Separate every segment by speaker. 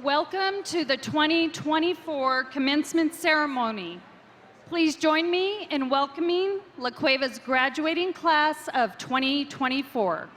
Speaker 1: Welcome to the 2024 commencement ceremony. Please join me in welcoming La Cueva's graduating class of 2024.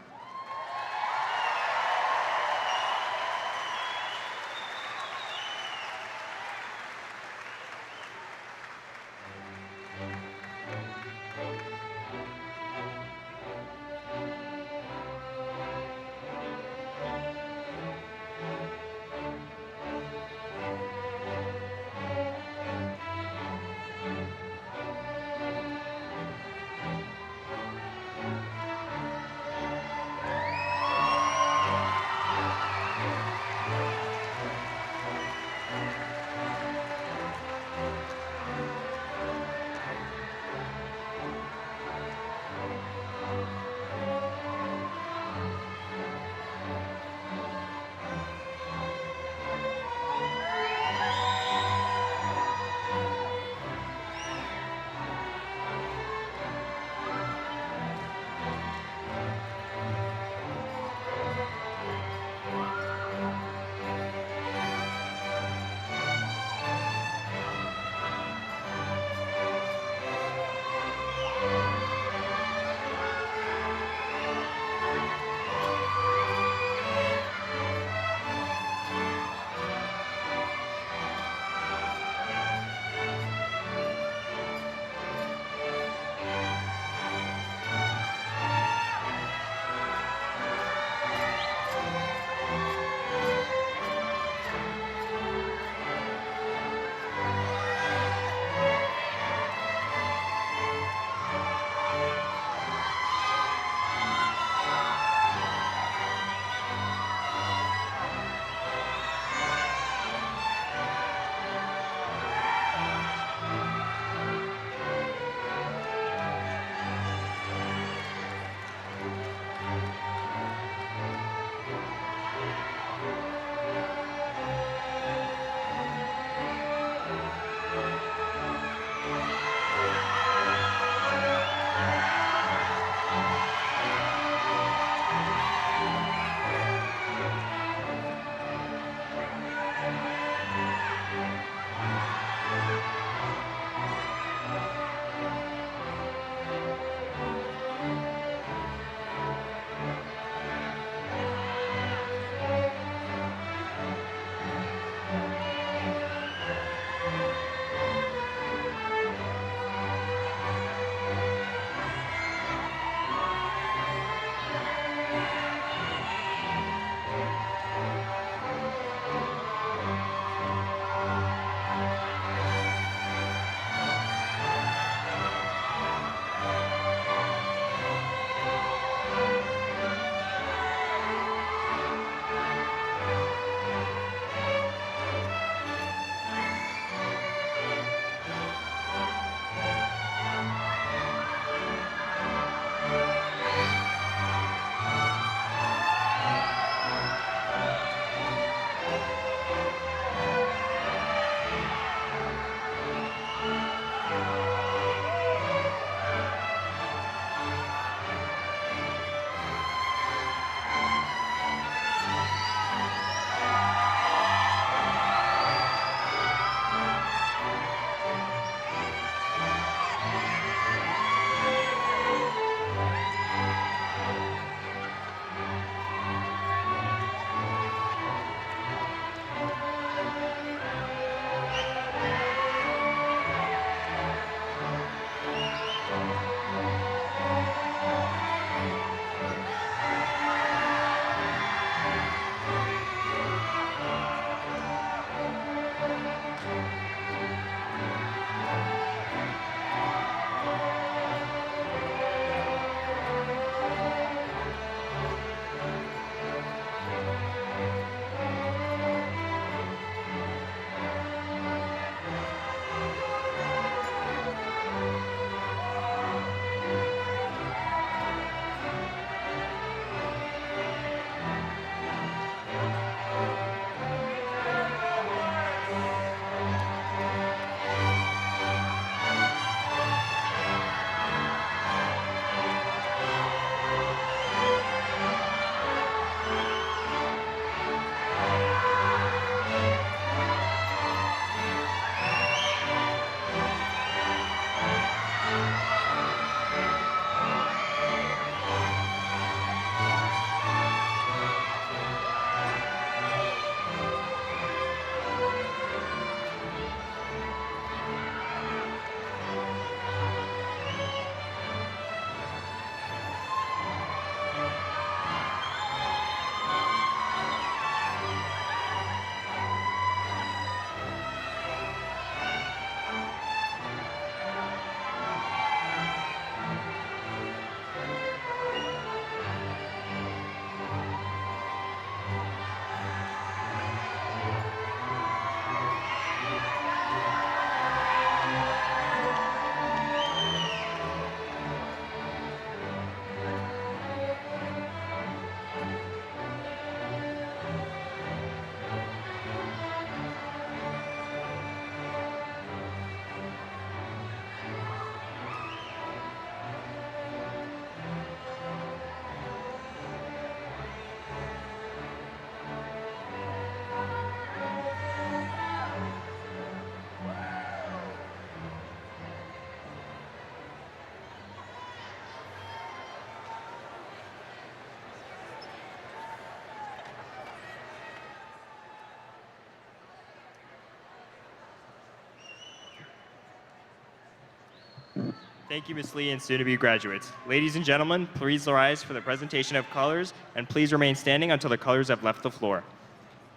Speaker 2: Thank you, Ms. Lee, and soon-to-be graduates. Ladies and gentlemen, please rise for the presentation of colors, and please remain standing until the colors have left the floor.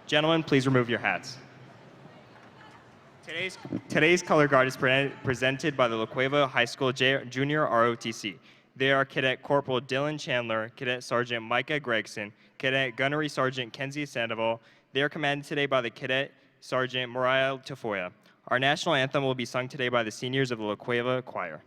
Speaker 2: Gentlemen, please remove your hats. Today's color guard is presented by the La Cueva High School Junior ROTC. They are Cadet Corporal Dylan Chandler, Cadet Sergeant Micah Gregson, Cadet Gunnery Sergeant Kenzie Sandoval. They are commanded today by the Cadet Sergeant Mariah Tafoya. Our national anthem will be sung today by the seniors of the La Cueva Choir.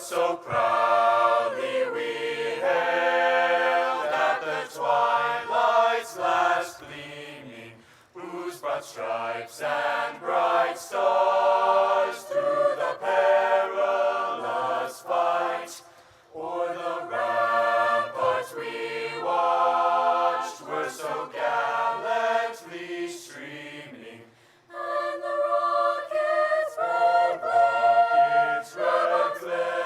Speaker 3: So proudly we hailed at the twilight's last gleaming, whose broad stripes and bright stars through the perilous fight o'er the ramparts we watched were so gallantly streaming, and the rockets' red glare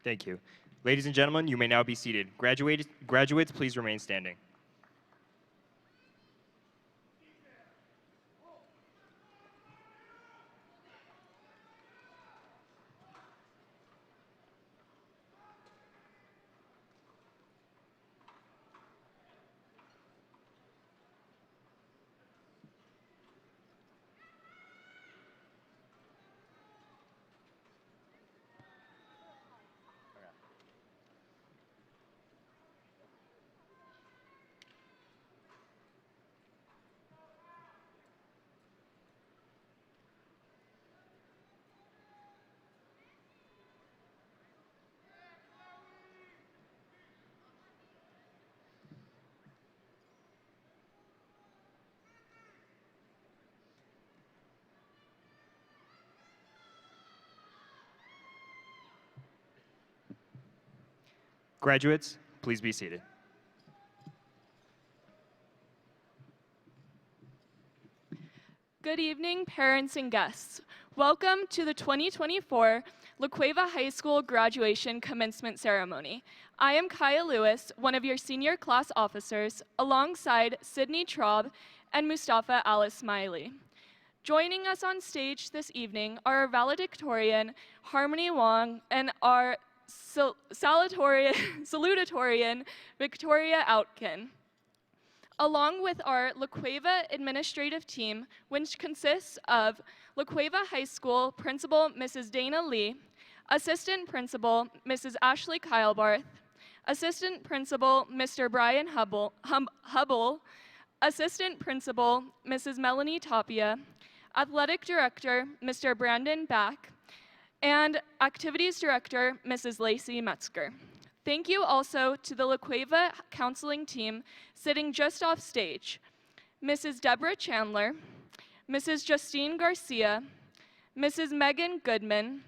Speaker 2: Thank you. Ladies and gentlemen, you may now be seated. Graduates, please remain standing. Graduates, please be seated.
Speaker 4: Good evening, parents and guests. Welcome to the 2024 La Cueva High School graduation commencement ceremony. I am Kaya Lewis, one of your senior class officers, alongside Sydney Traub and Mustafa Alice Smiley. Joining us on stage this evening are our valedictorian, Harmony Wong, and our salutatorian, Victoria Outkin, along with our La Cueva administrative team, which consists of La Cueva High School Principal Mrs. Dana Lee, Assistant Principal Mrs. Ashley Kylebarth, Assistant Principal Mr. Brian Hubble, Assistant Principal Mrs. Melanie Tapia, Athletic Director Mr. Brandon Back, and Activities Director Mrs. Lacey Metzger. Thank you also to the La Cueva counseling team sitting just off stage, Mrs. Deborah Chandler, Mrs. Justine Garcia, Mrs. Megan Goodman,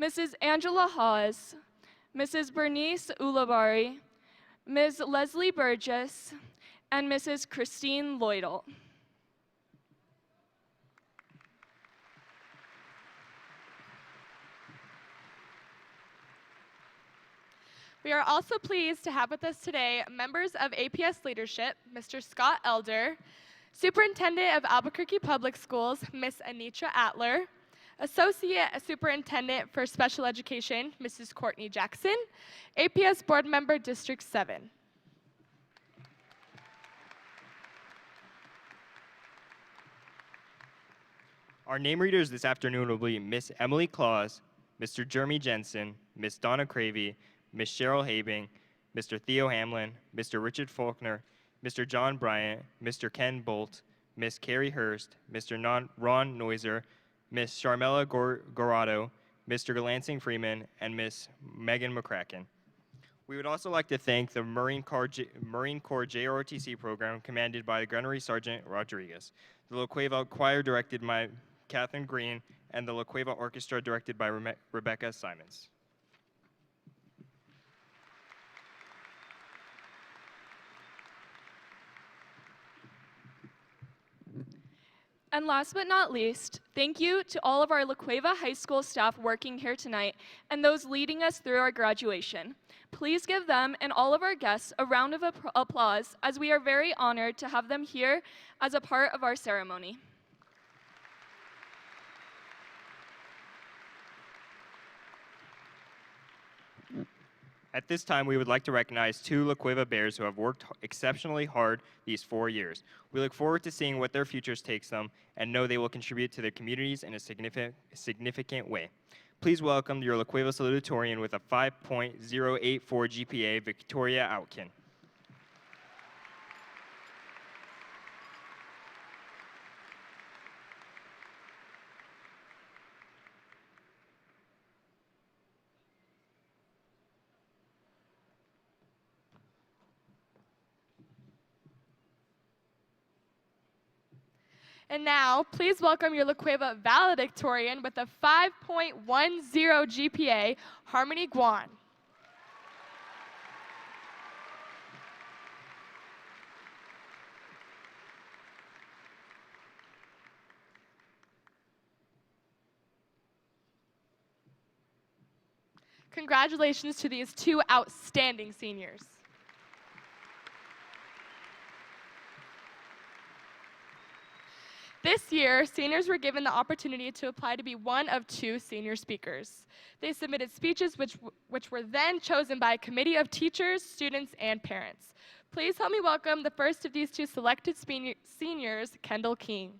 Speaker 4: Mrs. Angela Hawes, Mrs. Bernice Ulabari, Ms. Leslie Burgess, and Mrs. Christine Lloydel.
Speaker 5: We are also pleased to have with us today members of APS leadership, Mr. Scott Elder, Superintendent of Albuquerque Public Schools, Ms. Anitra Atler, Associate Superintendent for Special Education, Mrs. Courtney Jackson, APS Board Member, District 7.
Speaker 2: Our name readers this afternoon will be Miss Emily Claus, Mr. Jeremy Jensen, Miss Donna Cravey, Miss Cheryl Habing, Mr. Theo Hamlin, Mr. Richard Faulkner, Mr. John Bryant, Mr. Ken Bolt, Miss Carrie Hurst, Mr. Ron Noiser, Miss Sharmella Gorado, Mr. Lansing Freeman, and Miss Megan McCracken. We would also like to thank the Marine Corps JROTC program commanded by Gunnery Sergeant Rodriguez, the La Cueva Choir directed by Catherine Green, and the La Cueva Orchestra directed by Rebecca Simons.
Speaker 4: And last but not least, thank you to all of our La Cueva High School staff working here tonight and those leading us through our graduation. Please give them and all of our guests a round of applause, as we are very honored to have them here as a part of our ceremony.
Speaker 2: At this time, we would like to recognize two La Cueva Bears who have worked exceptionally hard these 4 years. We look forward to seeing what their futures takes them and know they will contribute to their communities in a significant way. Please welcome your La Cueva salutatorian with a 5.084 GPA, Victoria Outkin.
Speaker 5: And now, please welcome your La Cueva valedictorian with a 5.10 GPA, Harmony Guan. Congratulations to these two outstanding seniors. This year, seniors were given the opportunity to apply to be one of two senior speakers. They submitted speeches which were then chosen by a committee of teachers, students, and parents. Please help me welcome the first of these two selected seniors, Kendall King.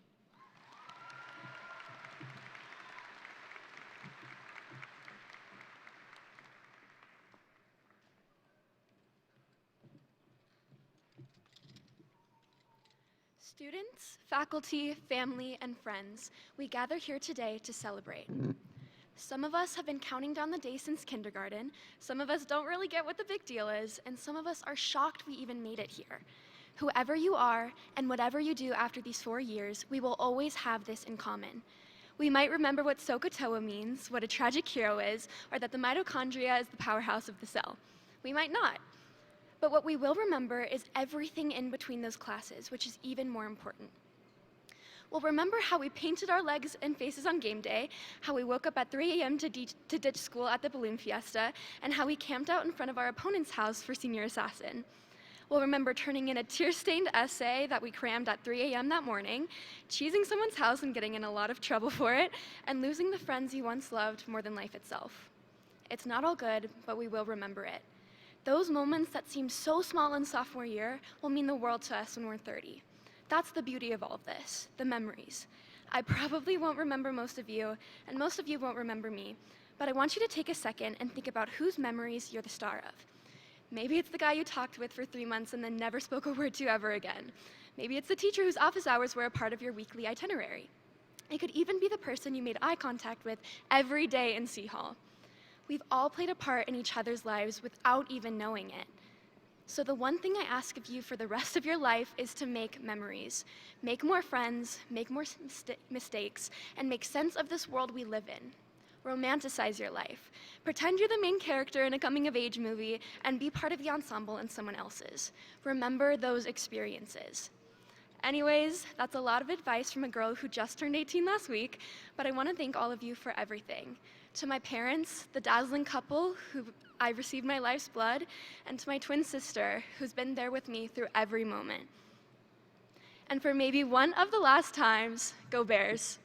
Speaker 6: Students, faculty, family, and friends, we gather here today to celebrate. Some of us have been counting down the days since kindergarten, some of us don't really get what the big deal is, and some of us are shocked we even made it here. Whoever you are, and whatever you do after these 4 years, we will always have this in common. We might remember what SOHCAHTOA means, what a tragic hero is, or that the mitochondria is the powerhouse of the cell. We might not. But what we will remember is everything in between those classes, which is even more important. We'll remember how we painted our legs and faces on game day, how we woke up at 3 a.m. to ditch school at the balloon fiesta, and how we camped out in front of our opponent's house for senior assassin. We'll remember turning in a tear-stained essay that we crammed at 3 a.m. that morning, cheesing someone's house and getting in a lot of trouble for it, and losing the friends you once loved more than life itself. It's not all good, but we will remember it. Those moments that seem so small in sophomore year will mean the world to us when we're 30. That's the beauty of all of this, the memories. I probably won't remember most of you, and most of you won't remember me, but I want you to take a second and think about whose memories you're the star of. Maybe it's the guy you talked with for 3 months and then never spoke a word to ever again. Maybe it's the teacher whose office hours were a part of your weekly itinerary. It could even be the person you made eye contact with every day in C Hall. We've all played a part in each other's lives without even knowing it. So the one thing I ask of you for the rest of your life is to make memories. Make more friends, make more mistakes, and make sense of this world we live in. Romanticize your life. Pretend you're the main character in a coming-of-age movie and be part of the ensemble in someone else's. Remember those experiences. Anyways, that's a lot of advice from a girl who just turned 18 last week, but I want to thank all of you for everything. To my parents, the dazzling couple who I received my life's blood, and to my twin sister, who's been there with me through every moment. And for maybe one of the last times, go Bears.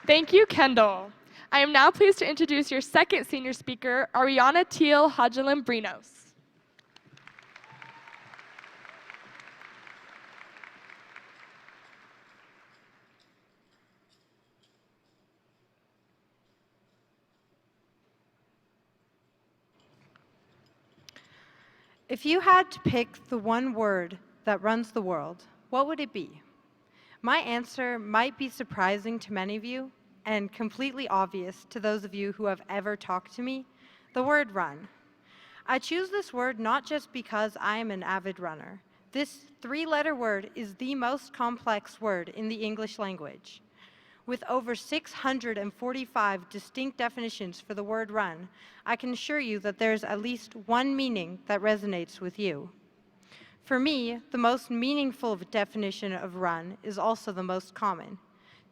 Speaker 5: Thank you, Kendall. I am now pleased to introduce your second senior speaker, Ariana Teal Hajilim-Brinos.
Speaker 7: If you had to pick the one word that runs the world, what would it be? My answer might be surprising to many of you and completely obvious to those of you who have ever talked to me, the word run. I choose this word not just because I am an avid runner. This three-letter word is the most complex word in the English language. With over 645 distinct definitions for the word run, I can assure you that there's at least one meaning that resonates with you. For me, the most meaningful definition of run is also the most common: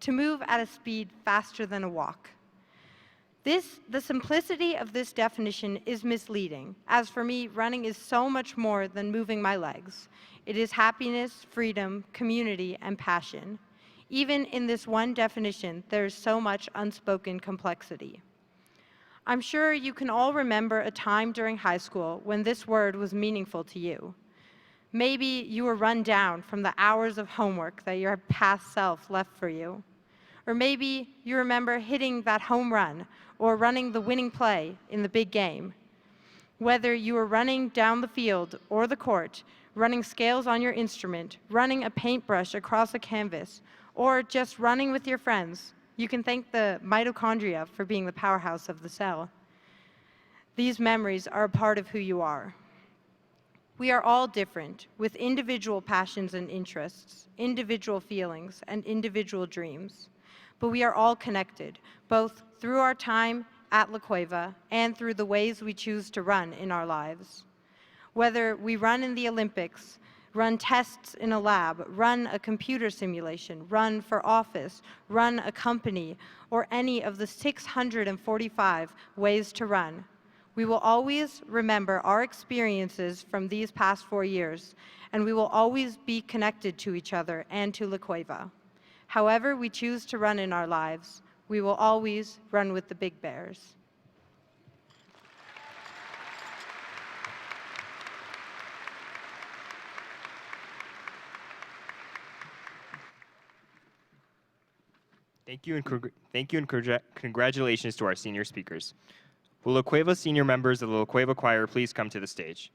Speaker 7: to move at a speed faster than a walk. The simplicity of this definition is misleading, as for me, running is so much more than moving my legs. It is happiness, freedom, community, and passion. Even in this one definition, there is so much unspoken complexity. I'm sure you can all remember a time during high school when this word was meaningful to you. Maybe you were run down from the hours of homework that your past self left for you. Or maybe you remember hitting that home run or running the winning play in the big game. Whether you were running down the field or the court, running scales on your instrument, running a paintbrush across a canvas, or just running with your friends, you can thank the mitochondria for being the powerhouse of the cell. These memories are a part of who you are. We are all different, with individual passions and interests, individual feelings, and individual dreams. But we are all connected, both through our time at La Cueva and through the ways we choose to run in our lives. Whether we run in the Olympics, run tests in a lab, run a computer simulation, run for office, run a company, or any of the 645 ways to run, we will always remember our experiences from these past 4 years, and we will always be connected to each other and to La Cueva. However we choose to run in our lives, we will always run with the Big Bears.
Speaker 2: Thank you and congratulations to our senior speakers. Will La Cueva senior members of the La Cueva Choir please come to the stage?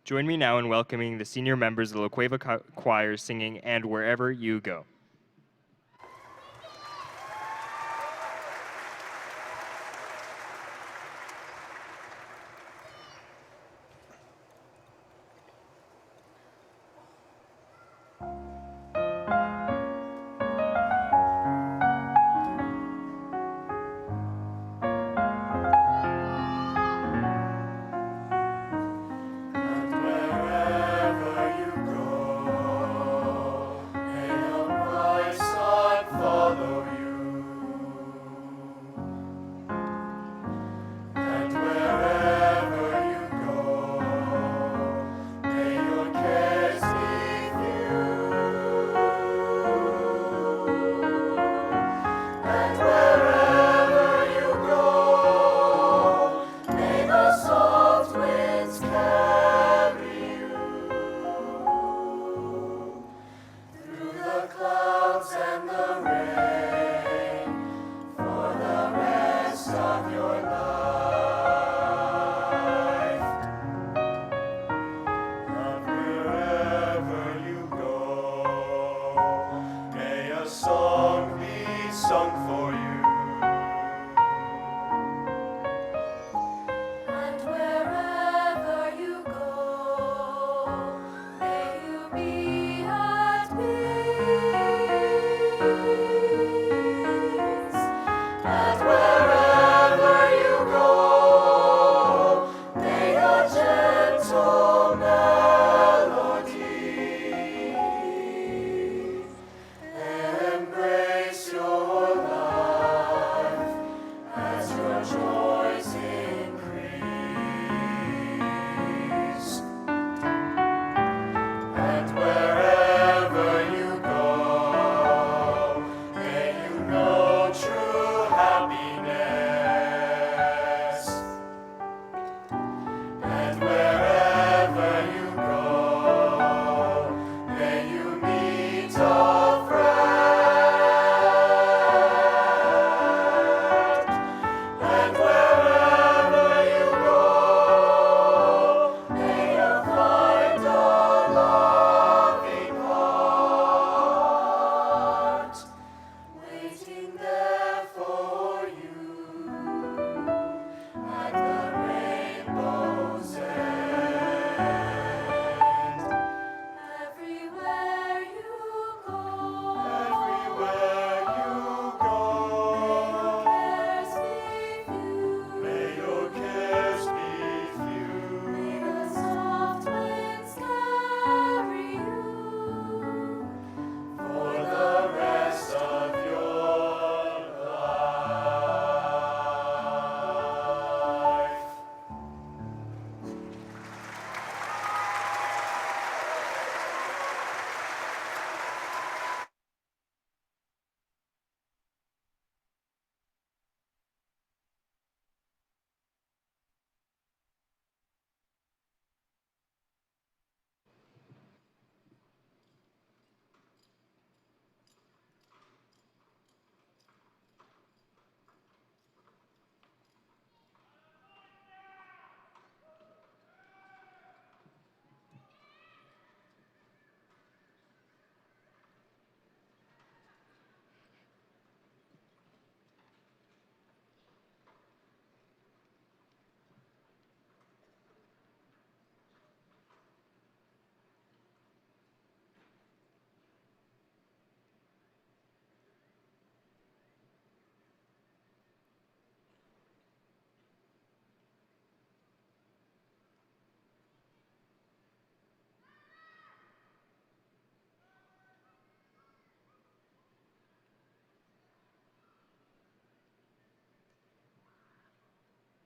Speaker 2: Join me now in welcoming the senior members of the La Cueva Choir singing "And Wherever You Go."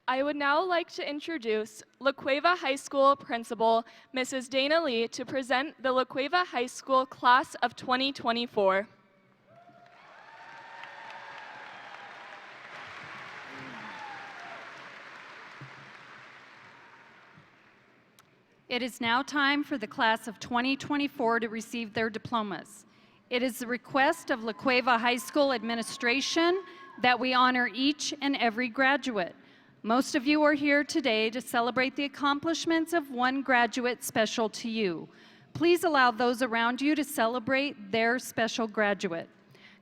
Speaker 4: I would now like to introduce La Cueva High School Principal, Mrs. Dana Lee, to present the La Cueva High School Class of 2024.
Speaker 1: It is now time for the class of 2024 to receive their diplomas. It is the request of La Cueva High School administration that we honor each and every graduate. Most of you are here today to celebrate the accomplishments of one graduate special to you. Please allow those around you to celebrate their special graduate.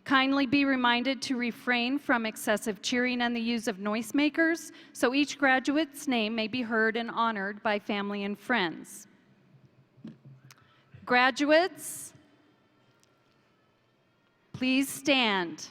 Speaker 1: Kindly be reminded to refrain from excessive cheering and the use of noisemakers, so each graduate's name may be heard and honored by family and friends. Graduates, please stand.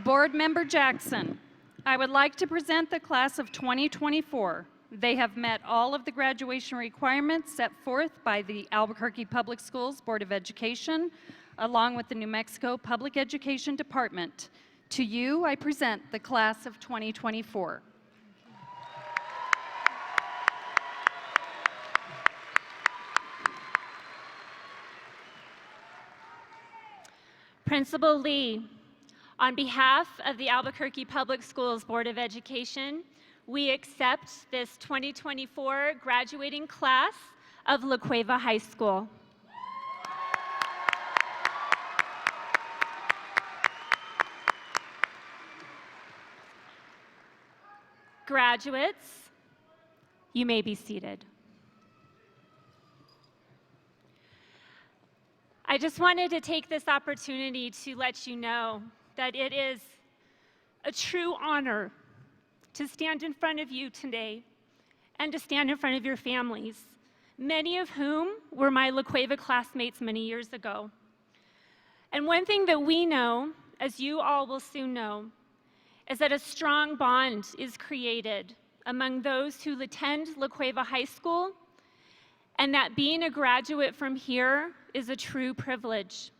Speaker 1: Board Member Jackson, I would like to present the class of 2024. They have met all of the graduation requirements set forth by the Albuquerque Public Schools Board of Education, along with the New Mexico Public Education Department. To you, I present the class of 2024.
Speaker 8: Principal Lee, on behalf of the Albuquerque Public Schools Board of Education, we accept this 2024 graduating class of La Cueva High School. Graduates, you may be seated. I just wanted to take this opportunity to let you know that it is a true honor to stand in front of you today and to stand in front of your families, many of whom were my La Cueva classmates many years ago. And one thing that we know, as you all will soon know, is that a strong bond is created among those who attend La Cueva High School, and that being a graduate from here is a true privilege.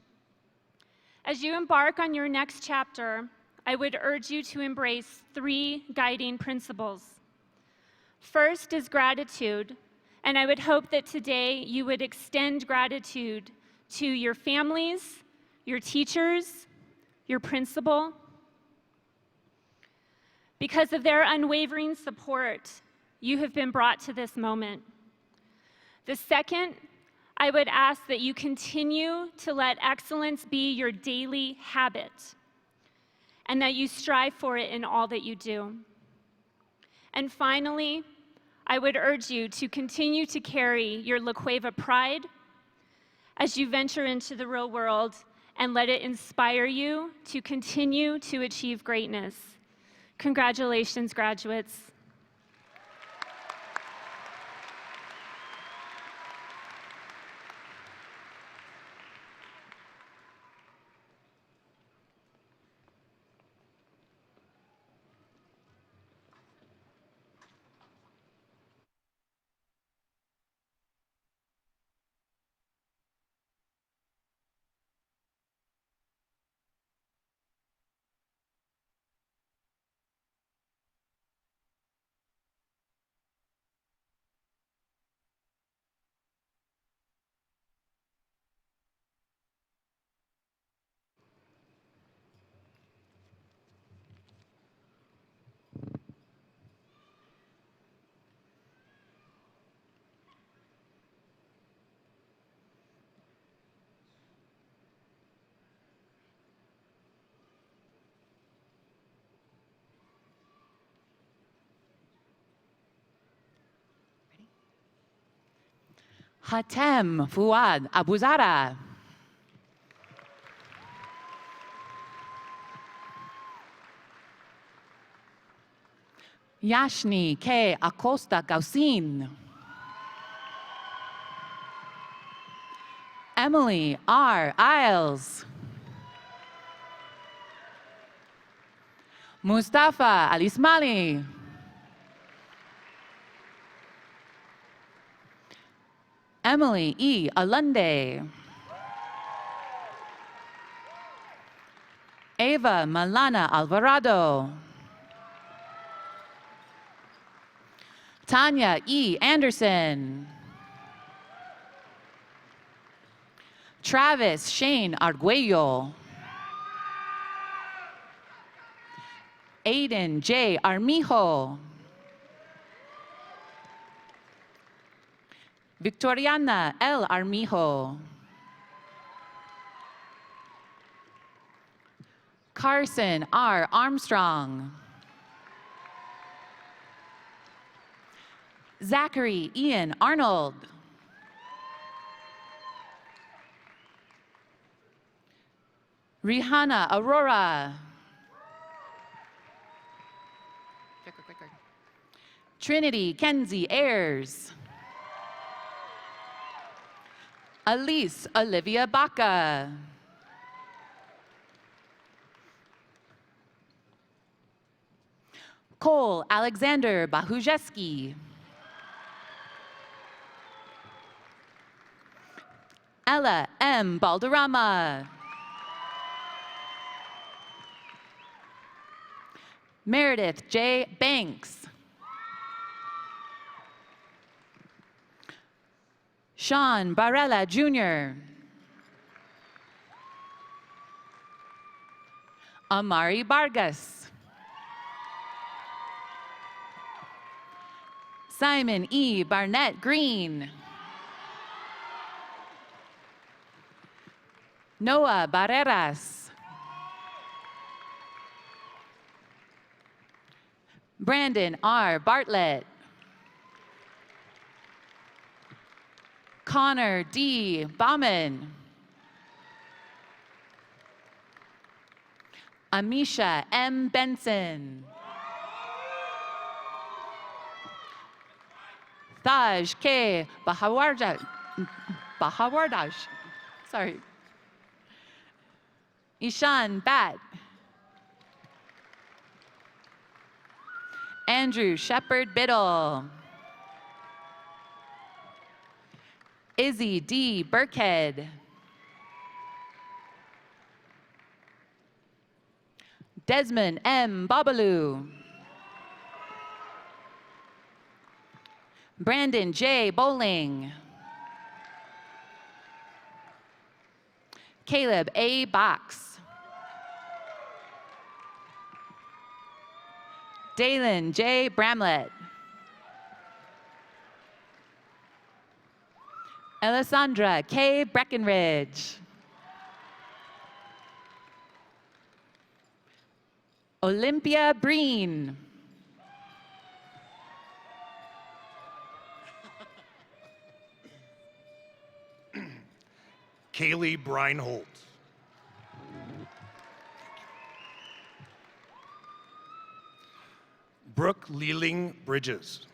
Speaker 8: As you embark on your next chapter, I would urge you to embrace 3 guiding principles. First is gratitude, and I would hope that today you would extend gratitude to your families, your teachers, your principal. Because of their unwavering support, you have been brought to this moment. The second, I would ask that you continue to let excellence be your daily habit, and that you strive for it in all that you do. And finally, I would urge you to continue to carry your La Cueva pride as you venture into the real world, and let it inspire you to continue to achieve greatness. Congratulations, graduates.
Speaker 9: Hatem Fuad Abuzara. Yashni K. Acosta Gausin. Emily R. Isles. Mustafa Alismali. Emily E. Alunde. Ava Malana Alvarado. Tanya E. Anderson. Travis Shane Arguello. Aiden J. Armijo. Victoriana L. Armijo. Carson R. Armstrong. Zachary Ian Arnold. Rihanna Aurora. Quicker. Trinity Kenzie Ayers. Elise Olivia Baca. Cole Alexander Bahujeski. Ella M. Balderrama. Meredith J. Banks. Sean Barella Jr. Amari Vargas. Simon E. Barnett Green. Noah Barreras. Brandon R. Bartlett. Connor D. Bauman. Amisha M. Benson. Taj K. Bahawardaj. Sorry. Ishan Bat. Andrew Shepard Biddle. Izzy D. Burkhead. Desmond M. Babalu. Brandon J. Bowling. Caleb A. Box. Dalen J. Bramlett. Alessandra K. Breckenridge. Olympia Breen.
Speaker 10: Kaylee Breinholt. Brooke Leeling Bridges.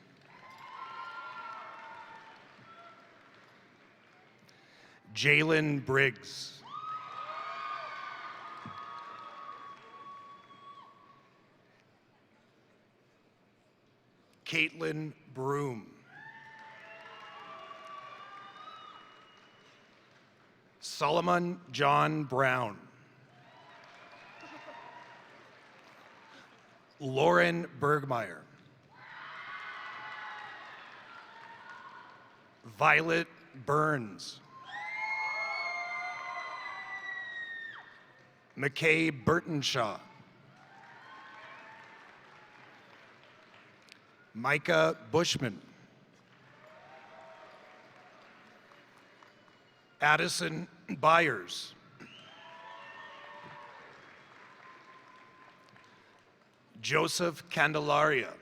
Speaker 10: Jalen Briggs. Caitlin Broom. Solomon John Brown. Lauren Bergmeyer. Violet Burns. McKay Burtonshaw. Micah Bushman. Addison Byers. Joseph Candelaria.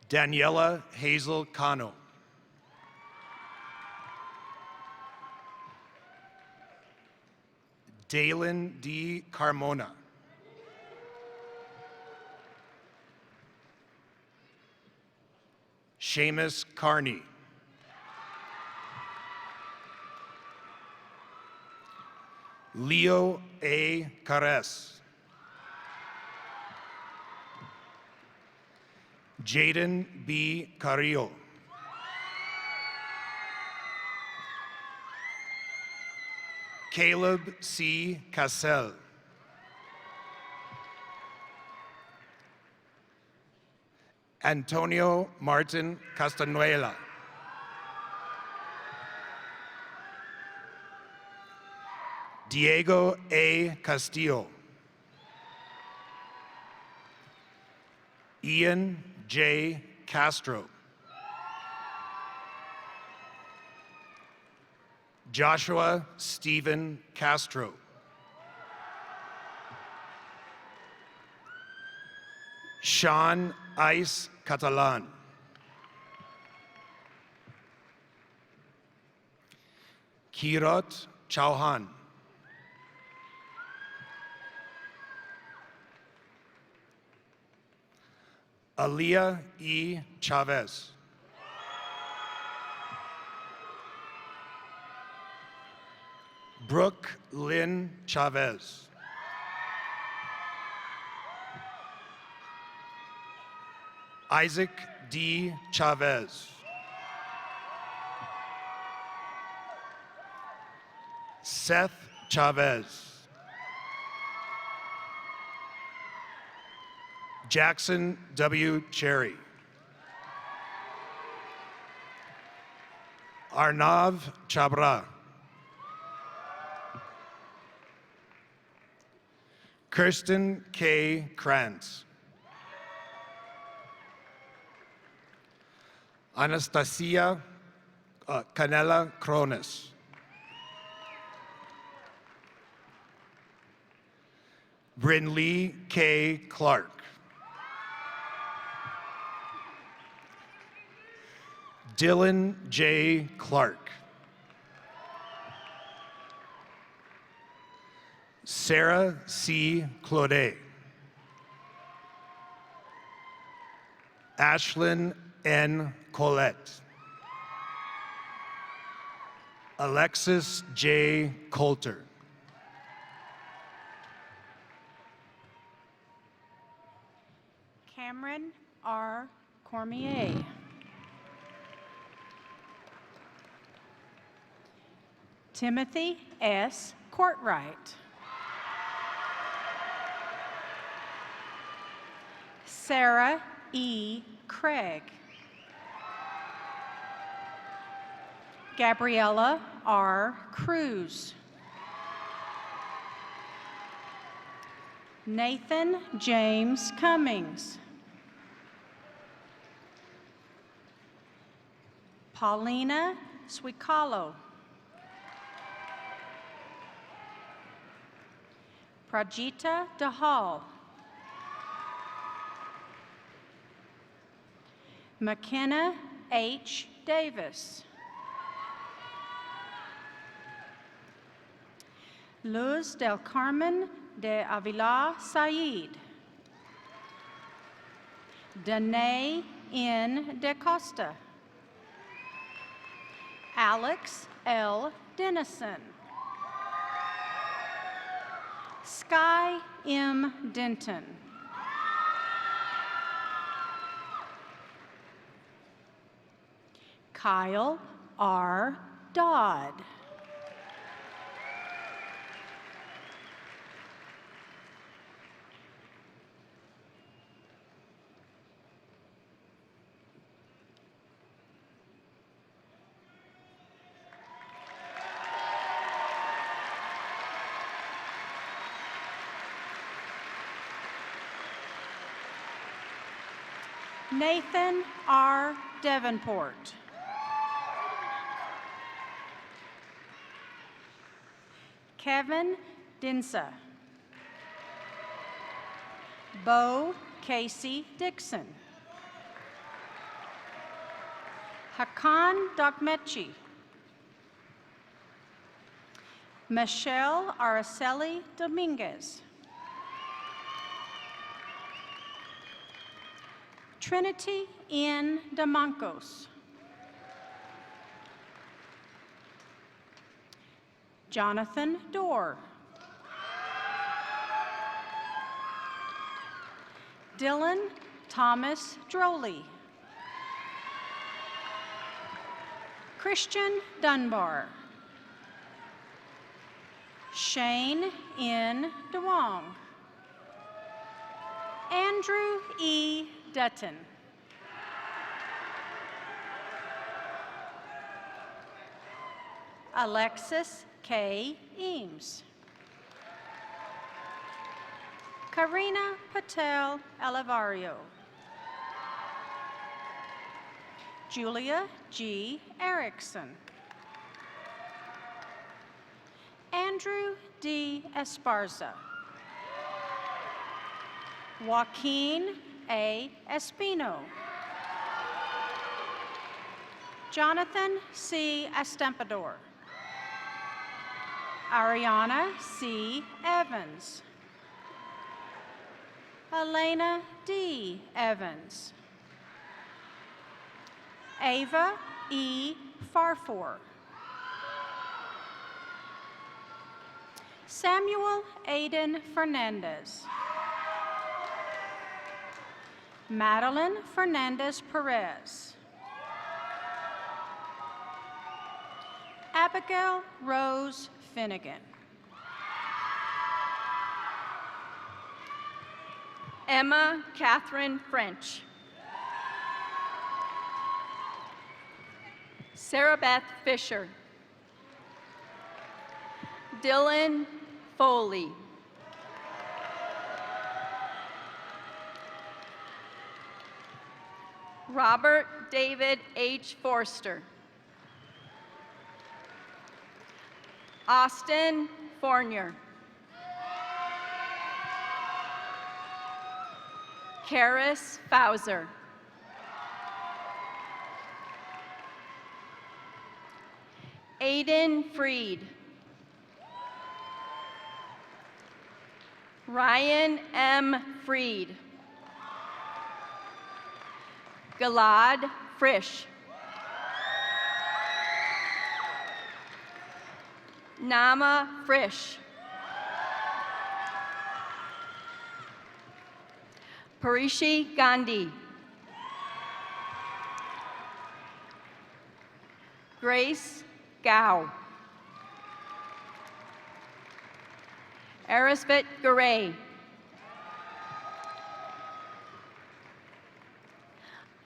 Speaker 10: Daniela Hazel Cano. Dalen D. Carmona. Seamus Carney. Leo A. Carres. Jaden B. Carrillo. Caleb C. Cassell. Antonio Martin Castanuela. Diego A. Castillo. Ian J. Castro. Joshua Stephen Castro. Sean Ice Catalan. Kirot Chauhan. Aliyah E. Chavez. Brooke Lynn Chavez. Isaac D. Chavez. Seth Chavez. Jackson W. Cherry. Arnav Chabra. Kirsten K. Krantz. Anastasia Canela Cronus. Brinley K. Clark. Dylan J. Clark. Sarah C. Claudet. Ashlyn N. Colette. Alexis J. Coulter.
Speaker 11: Cameron R. Cormier. Timothy S. Courtwright. Sarah E. Craig. Gabriella R. Cruz. Nathan James Cummings. Paulina Swicalo. Prajita Dahal. McKenna H. Davis. Luz del Carmen de Avila Said. Danae N. De Costa. Alex L. Dennison. Sky M. Denton. Kyle R. Dodd. Nathan R. Davenport. Kevin Dinsa. Bo Casey Dixon. Hakan Dokmechi. Michelle Araceli Dominguez. Trinity N. Damancos. Jonathan Dorr. Dylan Thomas Droley. Christian Dunbar. Shane N. DeWong. Andrew E. Dutton. Alexis K. Eames. Karina Patel Alivario. Julia G. Erickson. Andrew D. Esparza. Joaquin A. Espino. Jonathan C. Estempador. Ariana C. Evans. Elena D. Evans. Ava E. Farfor. Samuel Aiden Fernandez. Madeline Fernandez Perez. Abigail Rose Finnegan.
Speaker 12: Emma Catherine French. Sarah Beth Fisher. Dylan Foley. Robert David H. Forster. Austin Fournier. Karis Fauser. Aiden Freed. Ryan M. Freed. Gilad Frisch. Nama Frisch. Parishi Gandhi. Grace Gao. Arisvit Garay.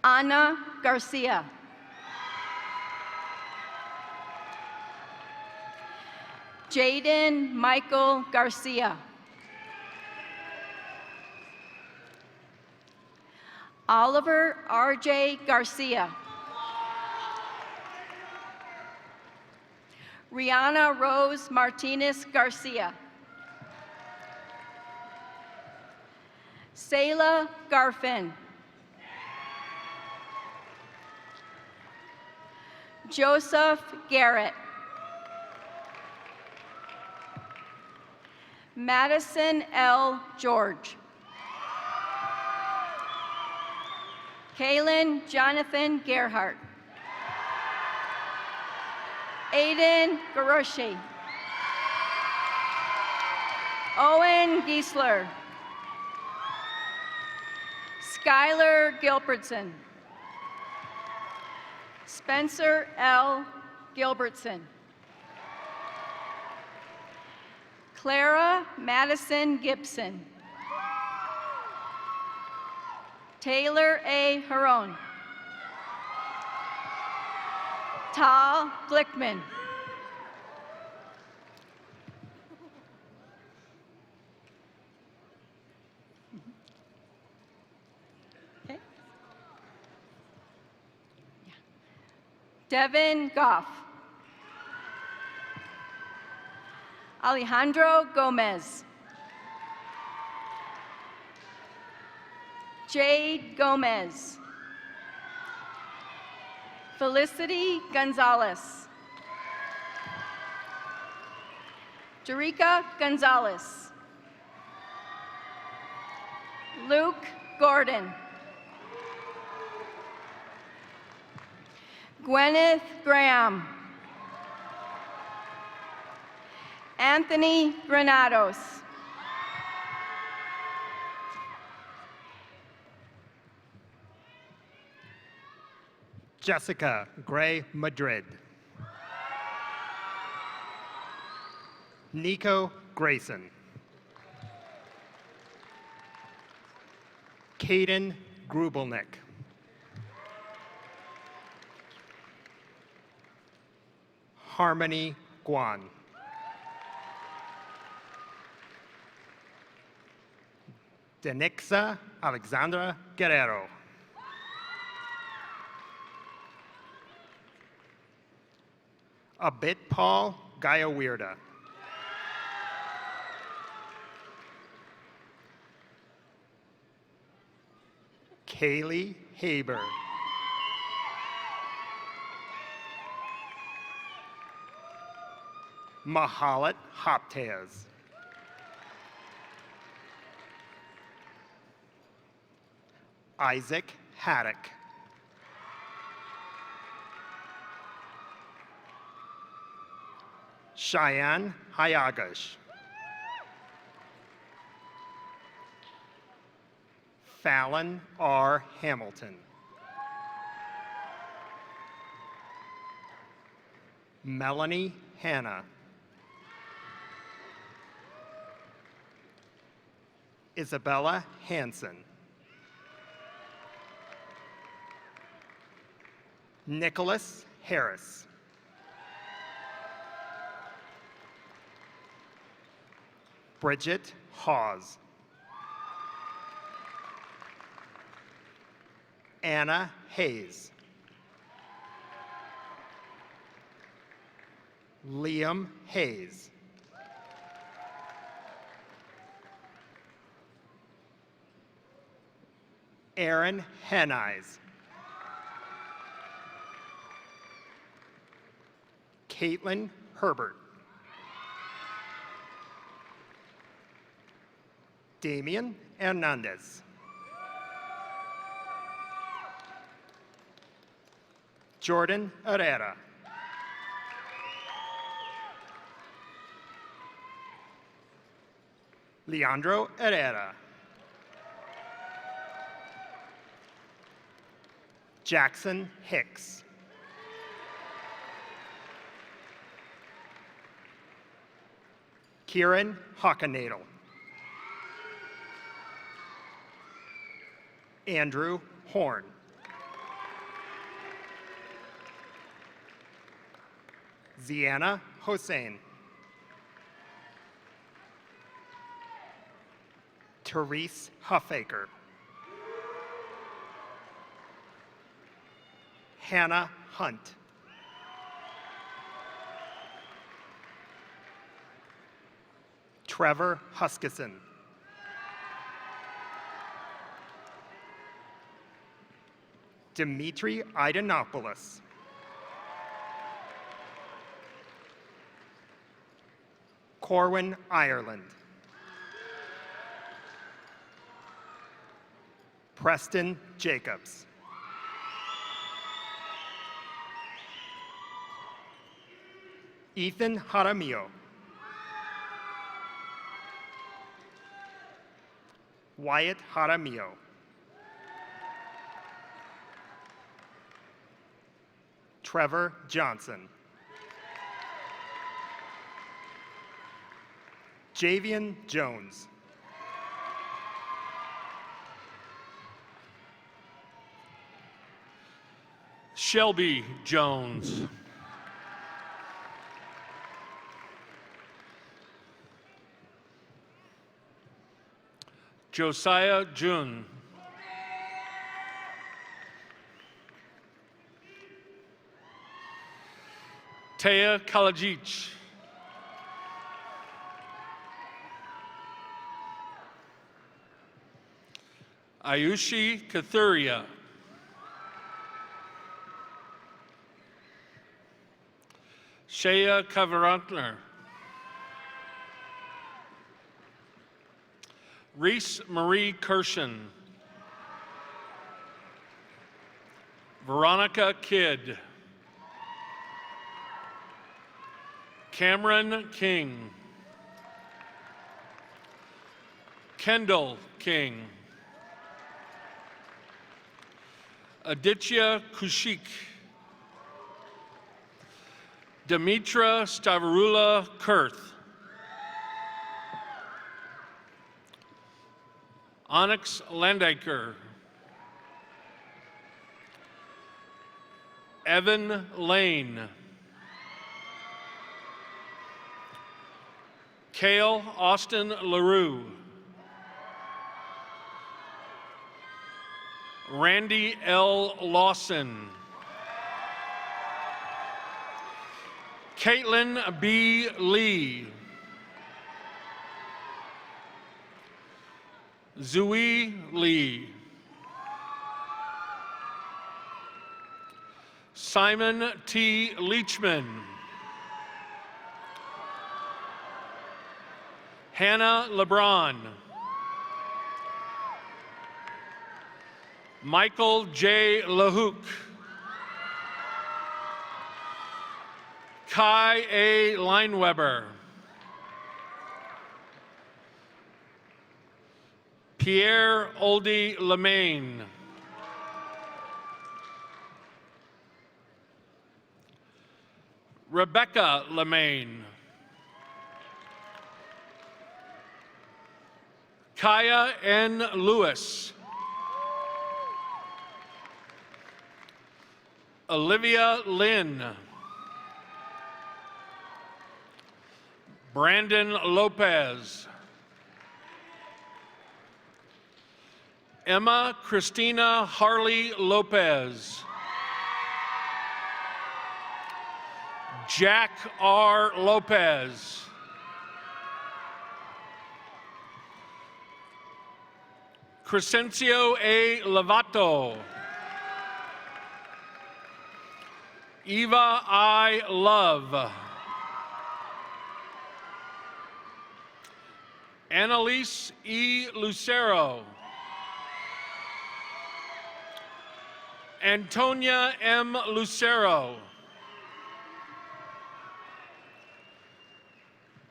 Speaker 12: Ana Garcia. Jaden Michael Garcia. Oliver R.J. Garcia. Rihanna Rose Martinez Garcia. Sayla Garfin. Joseph Garrett. Madison L. George. Kaylin Jonathan Gerhardt. Aiden Garoshi. Owen Giesler. Skylar Gilbertson. Spencer L. Gilbertson. Clara Madison Gibson. Taylor A. Huron. Tal Glickman. Okay. Yeah. Devin Goff. Alejandro Gomez. Jade Gomez. Felicity Gonzalez. Jerika Gonzalez. Luke Gordon. Gwyneth Graham. Anthony Granados.
Speaker 13: Jessica Gray Madrid. Nico Grayson. Caden Grubelnick. Harmony Guan. Denixa Alexandra Guerrero. Abit Paul Gaia Weirda. Kaylee Haber. Mahalat Hoptez. Isaac Haddock. Cheyenne Hayagash. Fallon R. Hamilton. Melanie Hanna. Isabella Hansen. Nicholas Harris. Bridget Hawes. Anna Hayes. Liam Hayes. Aaron Hennies. Caitlin Herbert. Damian Hernandez. Jordan Herrera. Leandro Herrera. Jackson Hicks. Kieran Hockenadel. Andrew Horn. Ziana Hossein. Therese Huffaker. Hannah Hunt. Trevor Huskisson. Dimitri Idanopoulos. Corwin Ireland. Preston Jacobs. Ethan Jaramillo. Wyatt Jaramillo. Trevor Johnson. Javian Jones.
Speaker 14: Shelby Jones. Josiah Jun. Taya Kalajic. Ayushi Kathuria. Shea Kavarankner. Reese Marie Kirshen. Veronica Kidd. Cameron King. Kendall King. Aditya Kushik. Demetra Stavarula Kurth. Onyx Landaker. Evan Lane. Kale Austin LaRue. Randy L. Lawson. Caitlin B. Lee. Zui Lee. Simon T. Leachman. Hannah LeBron. Michael J. LaHook. Kai A. Lineweber. Pierre Oldie Lemaine. Rebecca Lemaine. Kaya N. Lewis. Olivia Lynn. Brandon Lopez. Emma Christina Harley Lopez. Jack R. Lopez. Crescencio A. Lovato. Eva I. Love. Annalise E. Lucero. Antonia M. Lucero.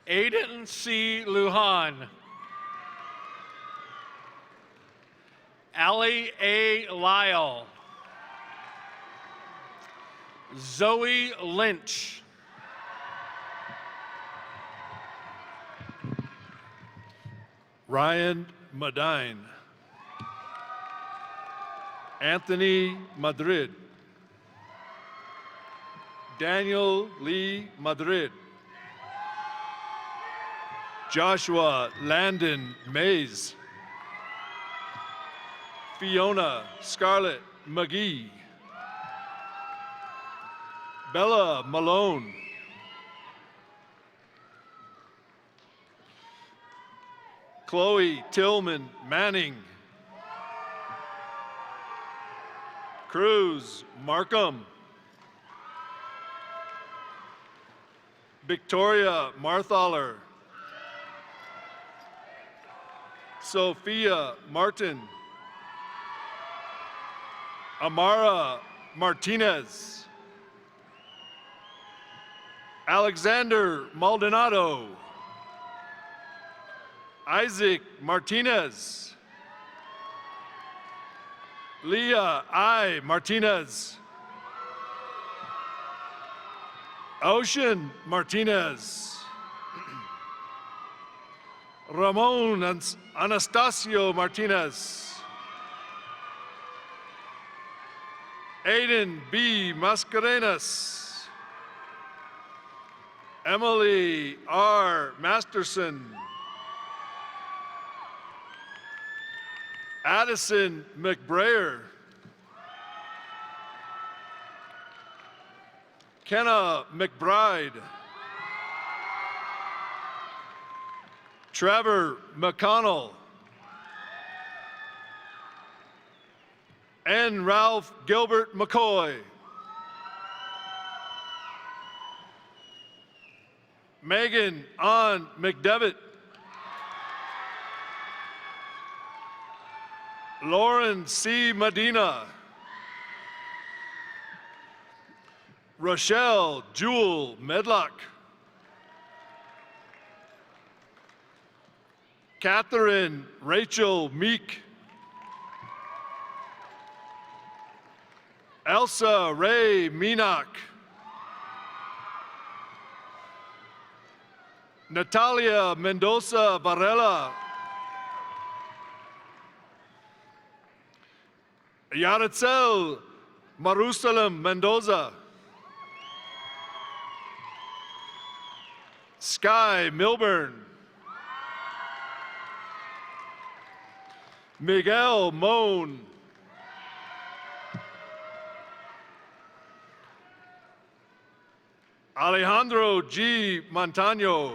Speaker 14: Aiden C. Lujan. Allie A. Lyle. Zoe Lynch.
Speaker 15: Ryan Medine. Anthony Madrid. Daniel Lee Madrid. Joshua Landon Mays. Fiona Scarlett McGee. Bella Malone. Chloe Tillman Manning. Cruz Markham. Victoria Marthaler. Sophia Martin. Amara Martinez. Alexander Maldonado. Isaac Martinez. Leah I. Martinez. Ocean Martinez. Ramon Anastasio Martinez. Aiden B. Mascarenas. Emily R. Masterson. Addison McBrayer. Kenna McBride. Trevor McConnell. And Ralph Gilbert McCoy. Megan Ann McDevitt. Lauren C. Medina. Rochelle Jewel Medlock. Catherine Rachel Meek. Elsa Ray Minock. Natalia Mendoza Varela. Yaritzel Marusalam Mendoza. Sky Milburn. Miguel Moan. Alejandro G. Montano.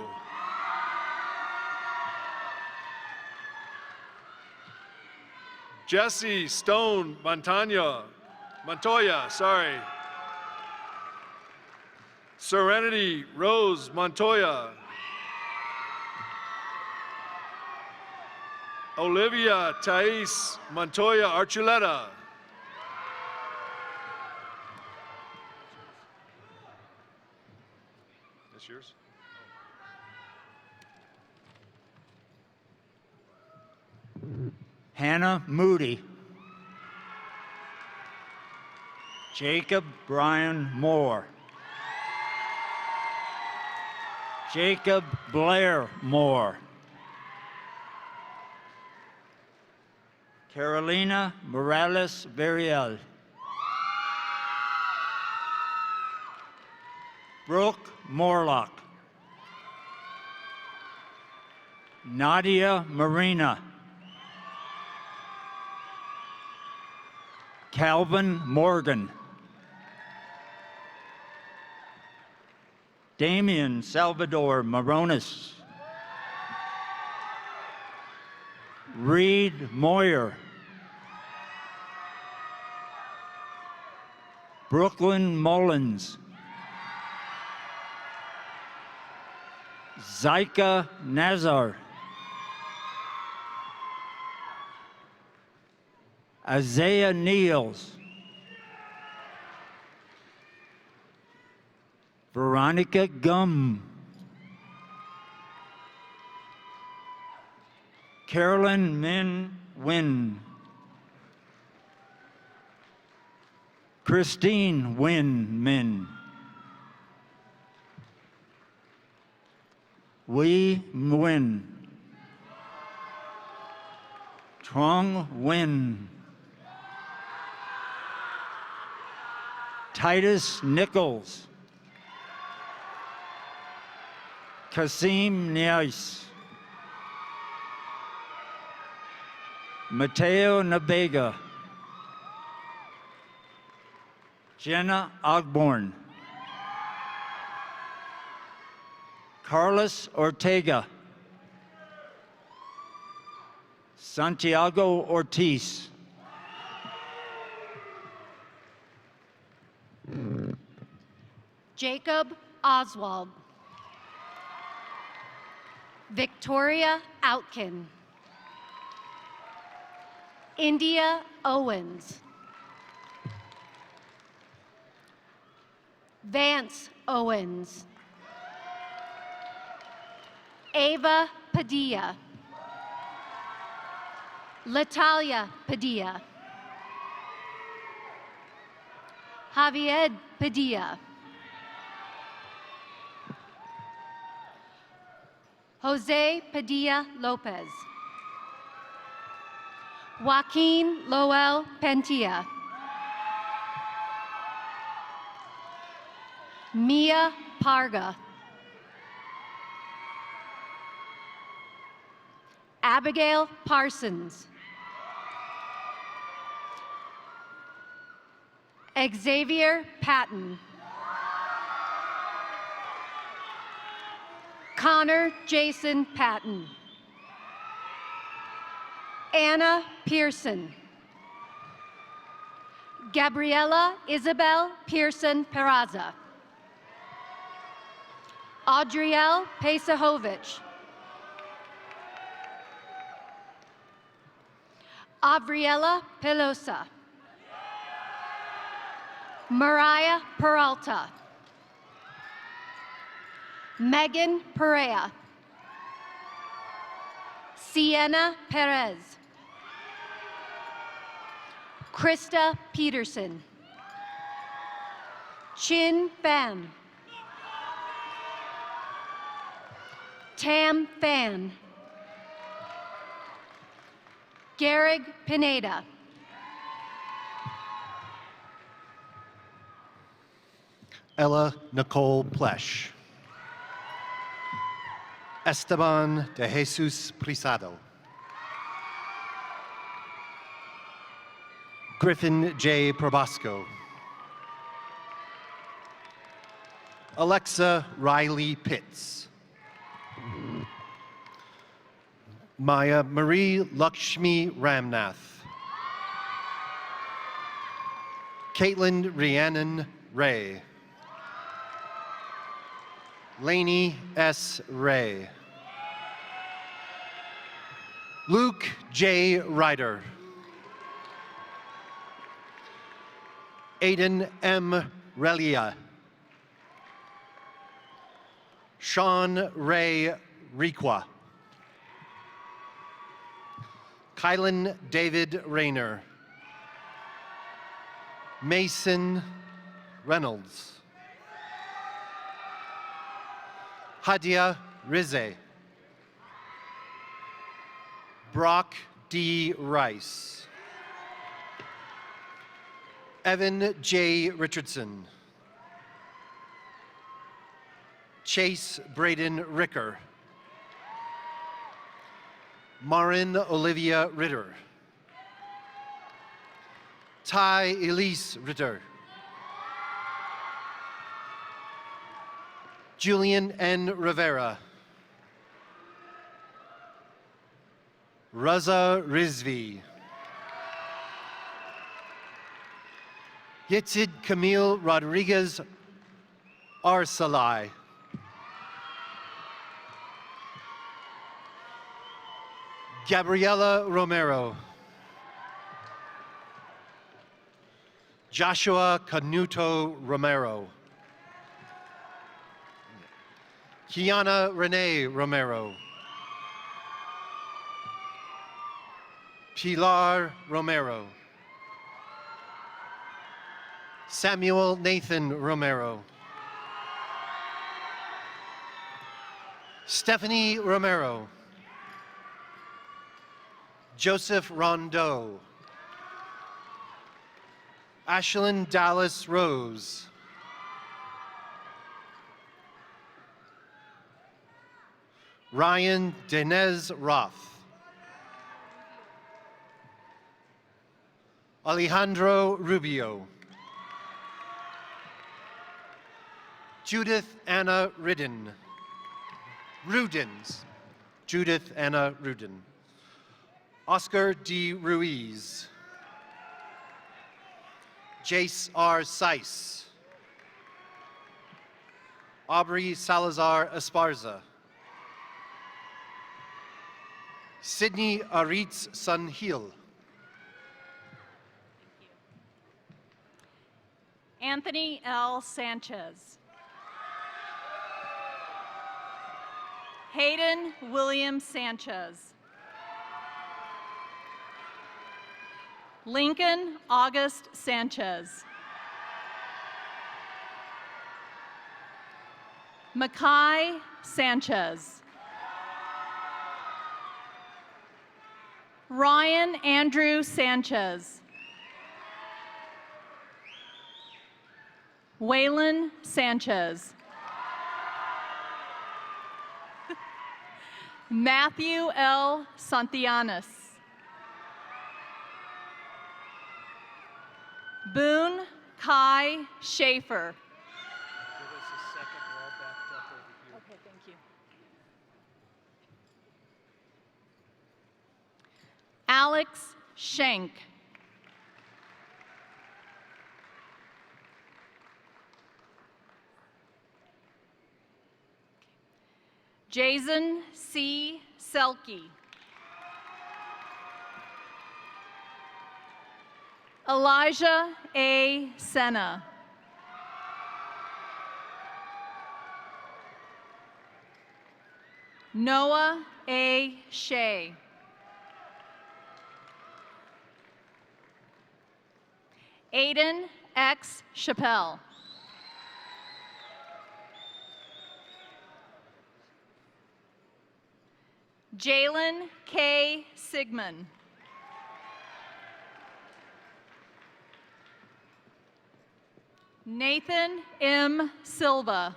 Speaker 15: Jesse Stone Montoya, sorry. Serenity Rose Montoya. Olivia Thais Montoya Archuleta. That's yours?
Speaker 16: Hannah Moody. Jacob Brian Moore. Jacob Blair Moore. Carolina Morales Veriel. Brooke Morlock. Nadia Marina. Calvin Morgan. Damian Salvador Moronis. Reed Moyer. Brooklyn Mullins. Zyka Nazar. Isaiah Niels. Veronica Gum. Carolyn Min Wynn. Christine Wynn Min. Wei Nguyen. Trong Nguyen. Titus Nichols. Kasim Nice. Mateo Nabega. Jenna Ogborn. Carlos Ortega. Santiago Ortiz.
Speaker 17: Jacob Oswald. Victoria Outkin. India Owens. Vance Owens. Ava Padilla. Latalia Padilla. Javier Padilla. Jose Padilla Lopez. Joaquin Lowell Pentia. Mia Parga. Abigail Parsons. Xavier Patton. Connor Jason Patton. Anna Pearson. Gabriela Isabel Pearson Peraza. Audrielle Pesahovich. Avriela Pelosa. Mariah Peralta. Megan Perea. Sienna Perez. Krista Peterson. Chin Pham. Tam Fan. Garrig Pineda.
Speaker 18: Ella Nicole Plesh. Esteban de Jesus Prisado. Griffin J. Probosco. Alexa Riley Pitts. Maya Marie Lakshmi Ramnath. Caitlin Rhiannon Ray. Lainey S. Ray. Luke J. Ryder. Aiden M. Relia. Sean Ray Requa. Kylan David Rayner. Mason Reynolds. Hadia Rize. Brock D. Rice. Evan J. Richardson. Chase Braden Ricker. Marin Olivia Ritter. Ty Elise Ritter. Julian N. Rivera. Raza Rizvi. Yitzid Camille Rodriguez Arsalai. Gabriela Romero. Joshua Canuto Romero. Kiana Renee Romero. Pilar Romero. Samuel Nathan Romero. Stephanie Romero. Joseph Rondeau. Ashlyn Dallas Rose. Ryan Denez Roth. Alejandro Rubio. Judith Anna Ridden. Rudins. Judith Anna Rudin. Oscar D. Ruiz. Jace R. Seiss. Aubrey Salazar Esparza. Sydney Aritz Sunhill.
Speaker 1: Anthony L. Sanchez. Hayden William Sanchez. Lincoln August Sanchez. Makai Sanchez. Ryan Andrew Sanchez. Waylon Sanchez. Matthew L. Santianes. Boone Kai Schaefer. Okay, thank you. Alex Schenk. Jason C. Selke. Elijah A. Senna. Noah A. Shea. Aiden X. Chappelle.
Speaker 19: Jalen K. Sigmund. Nathan M. Silva.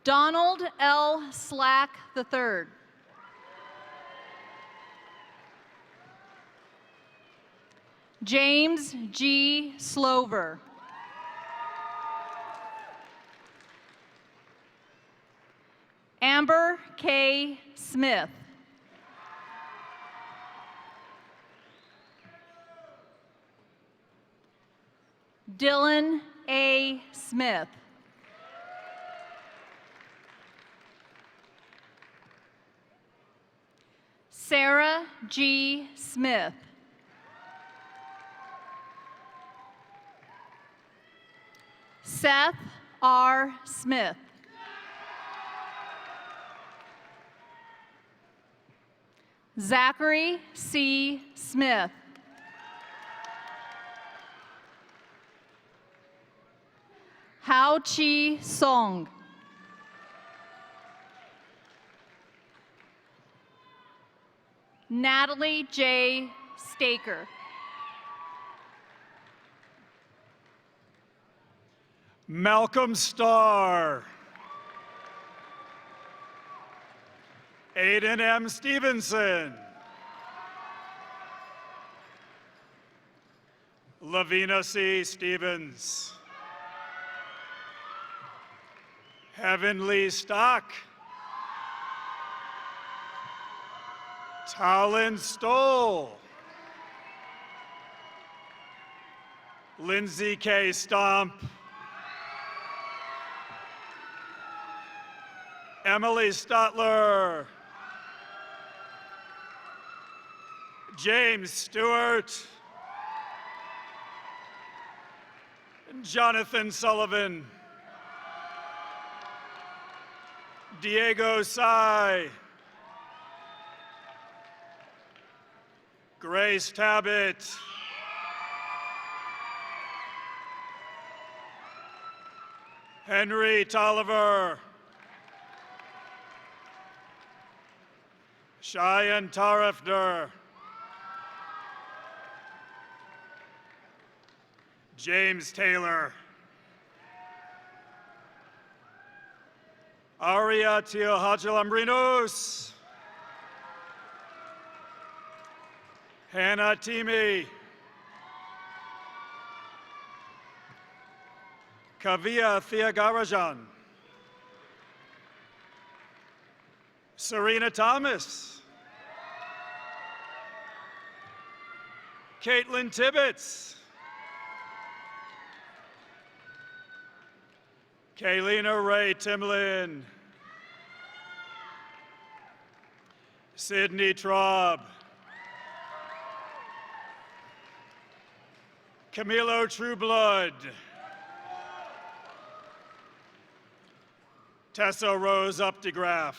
Speaker 19: Donald L. Slack III. James G. Slover. Amber K. Smith. Dylan A. Smith. Sarah G. Smith. Seth R. Smith. Zachary C. Smith. Hao Chi Song. Natalie J. Staker.
Speaker 20: Malcolm Starr. Aiden M. Stevenson. Lavina C. Stevens. Heavenly Stock. Talon Stoll. Lindsay K. Stomp. Emily Stotler. James Stewart. Jonathan Sullivan. Diego Sai. Grace Tabbitt. Henry Tolliver. Cheyenne Tarifner. James Taylor. Aria Teohajilambrinos. Hannah Timi. Kavia Thiagarajan. Serena Thomas. Caitlin Tibbetts. Kaylina Ray Timlin. Sydney Traub. Camilo Trueblood. Tessa Rose Updegraff.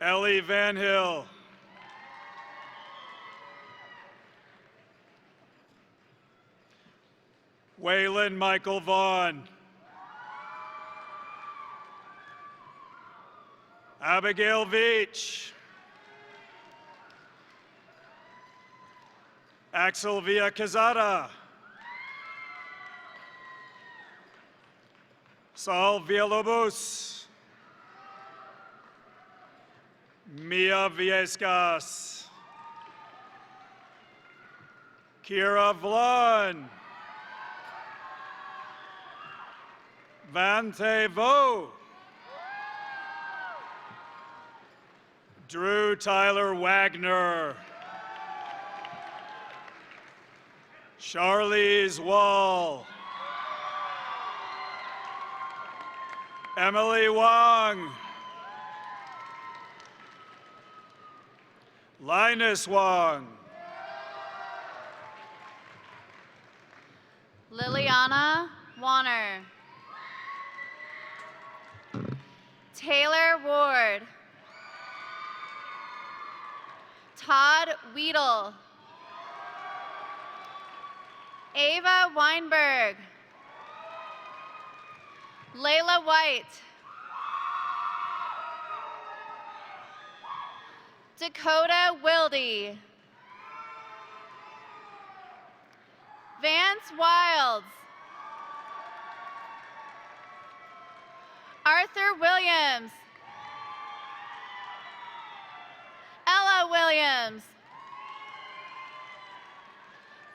Speaker 20: Ellie Van Hill. Waylon Michael Vaughn. Abigail Veach. Axel Villa Quezada. Saul Villalobos. Mia Viescas. Kira Vlon. Vante Vo. Drew Tyler Wagner. Charlize Wall. Emily Wong. Linus Wong.
Speaker 17: Liliana Warner. Taylor Ward. Todd Weedle. Ava Weinberg.
Speaker 18: Layla White. Dakota Wildy. Vance Wilds. Arthur Williams. Ella Williams.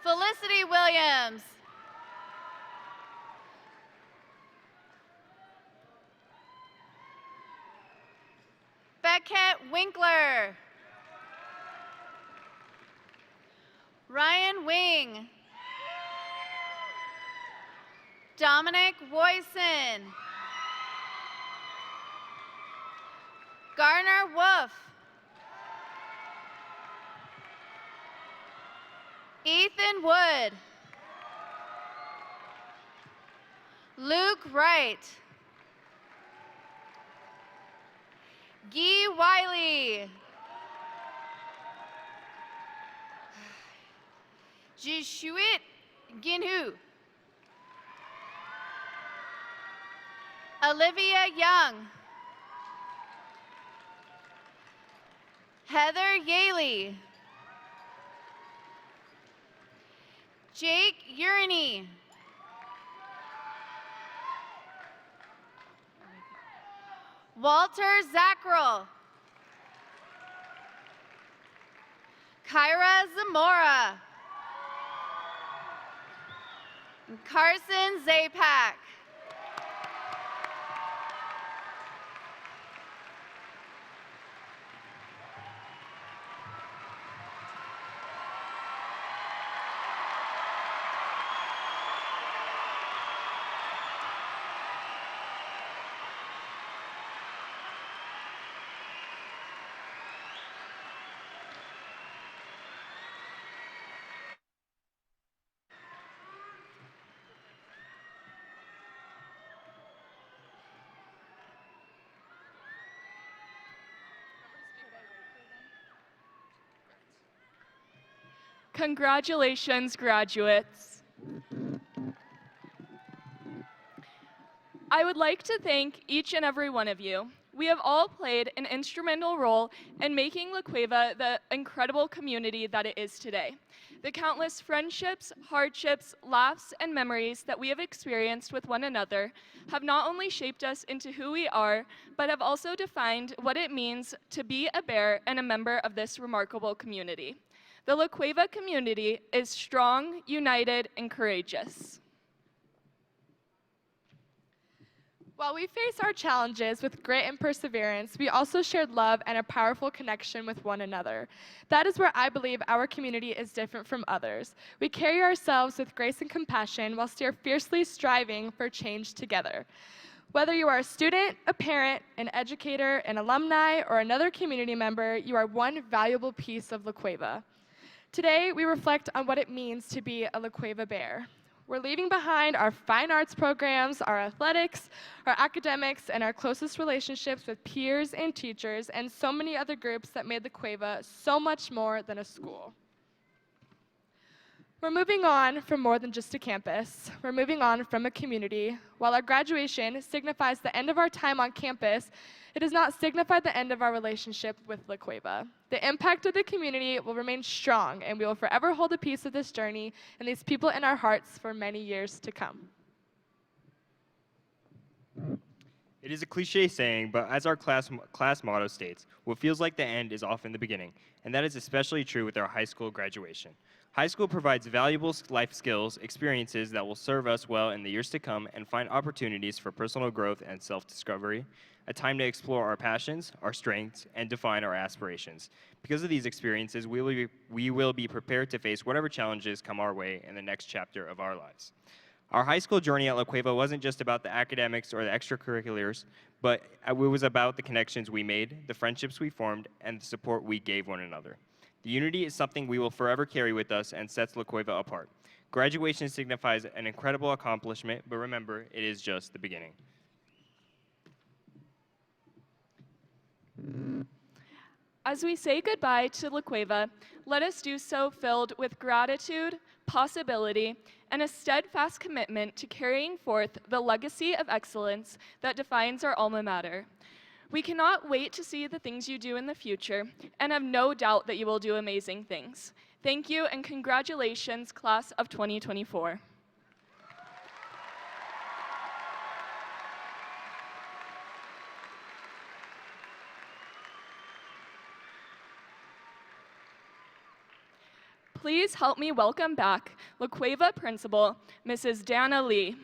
Speaker 18: Felicity Williams. Beckett Winkler. Ryan Wing. Dominic Woyson. Garner Wolf. Ethan Wood. Luke Wright. Guy Wiley. Jishuit Ginhu. Olivia Young. Heather Yaley. Jake Urini. Walter Zackrell. Kyra Zamora. Carson Zapak.
Speaker 4: Congratulations, graduates. I would like to thank each and every one of you. We have all played an instrumental role in making La Cueva the incredible community that it is today. The countless friendships, hardships, laughs, and memories that we have experienced with one another have not only shaped us into who we are, but have also defined what it means to be a Bear and a member of this remarkable community. The La Cueva community is strong, united, and courageous.
Speaker 5: While we face our challenges with grit and perseverance, we also shared love and a powerful connection with one another. That is where I believe our community is different from others. We carry ourselves with grace and compassion while still fiercely striving for change together. Whether you are a student, a parent, an educator, an alumni, or another community member, you are one valuable piece of La Cueva. Today, we reflect on what it means to be a La Cueva Bear. We're leaving behind our fine arts programs, our athletics, our academics, and our closest relationships with peers and teachers, and so many other groups that made La Cueva so much more than a school. We're moving on from more than just a campus. We're moving on from a community. While our graduation signifies the end of our time on campus, it does not signify the end of our relationship with La Cueva. The impact of the community will remain strong, and we will forever hold a piece of this journey and these people in our hearts for many years to come.
Speaker 2: It is a cliche saying, but as our class motto states, what feels like the end is often the beginning, and that is especially true with our high school graduation. High school provides valuable life skills, experiences that will serve us well in the years to come and find opportunities for personal growth and self-discovery, a time to explore our passions, our strengths, and define our aspirations. Because of these experiences, we will be prepared to face whatever challenges come our way in the next chapter of our lives. Our high school journey at La Cueva wasn't just about the academics or the extracurriculars, but it was about the connections we made, the friendships we formed, and the support we gave one another. The unity is something we will forever carry with us and sets La Cueva apart. Graduation signifies an incredible accomplishment, but remember, it is just the beginning.
Speaker 4: As we say goodbye to La Cueva, let us do so filled with gratitude, possibility, and a steadfast commitment to carrying forth the legacy of excellence that defines our alma mater. We cannot wait to see the things you do in the future, and have no doubt that you will do amazing things. Thank you, and congratulations, class of 2024. Please help me welcome back La Cueva Principal, Mrs. Dana Lee.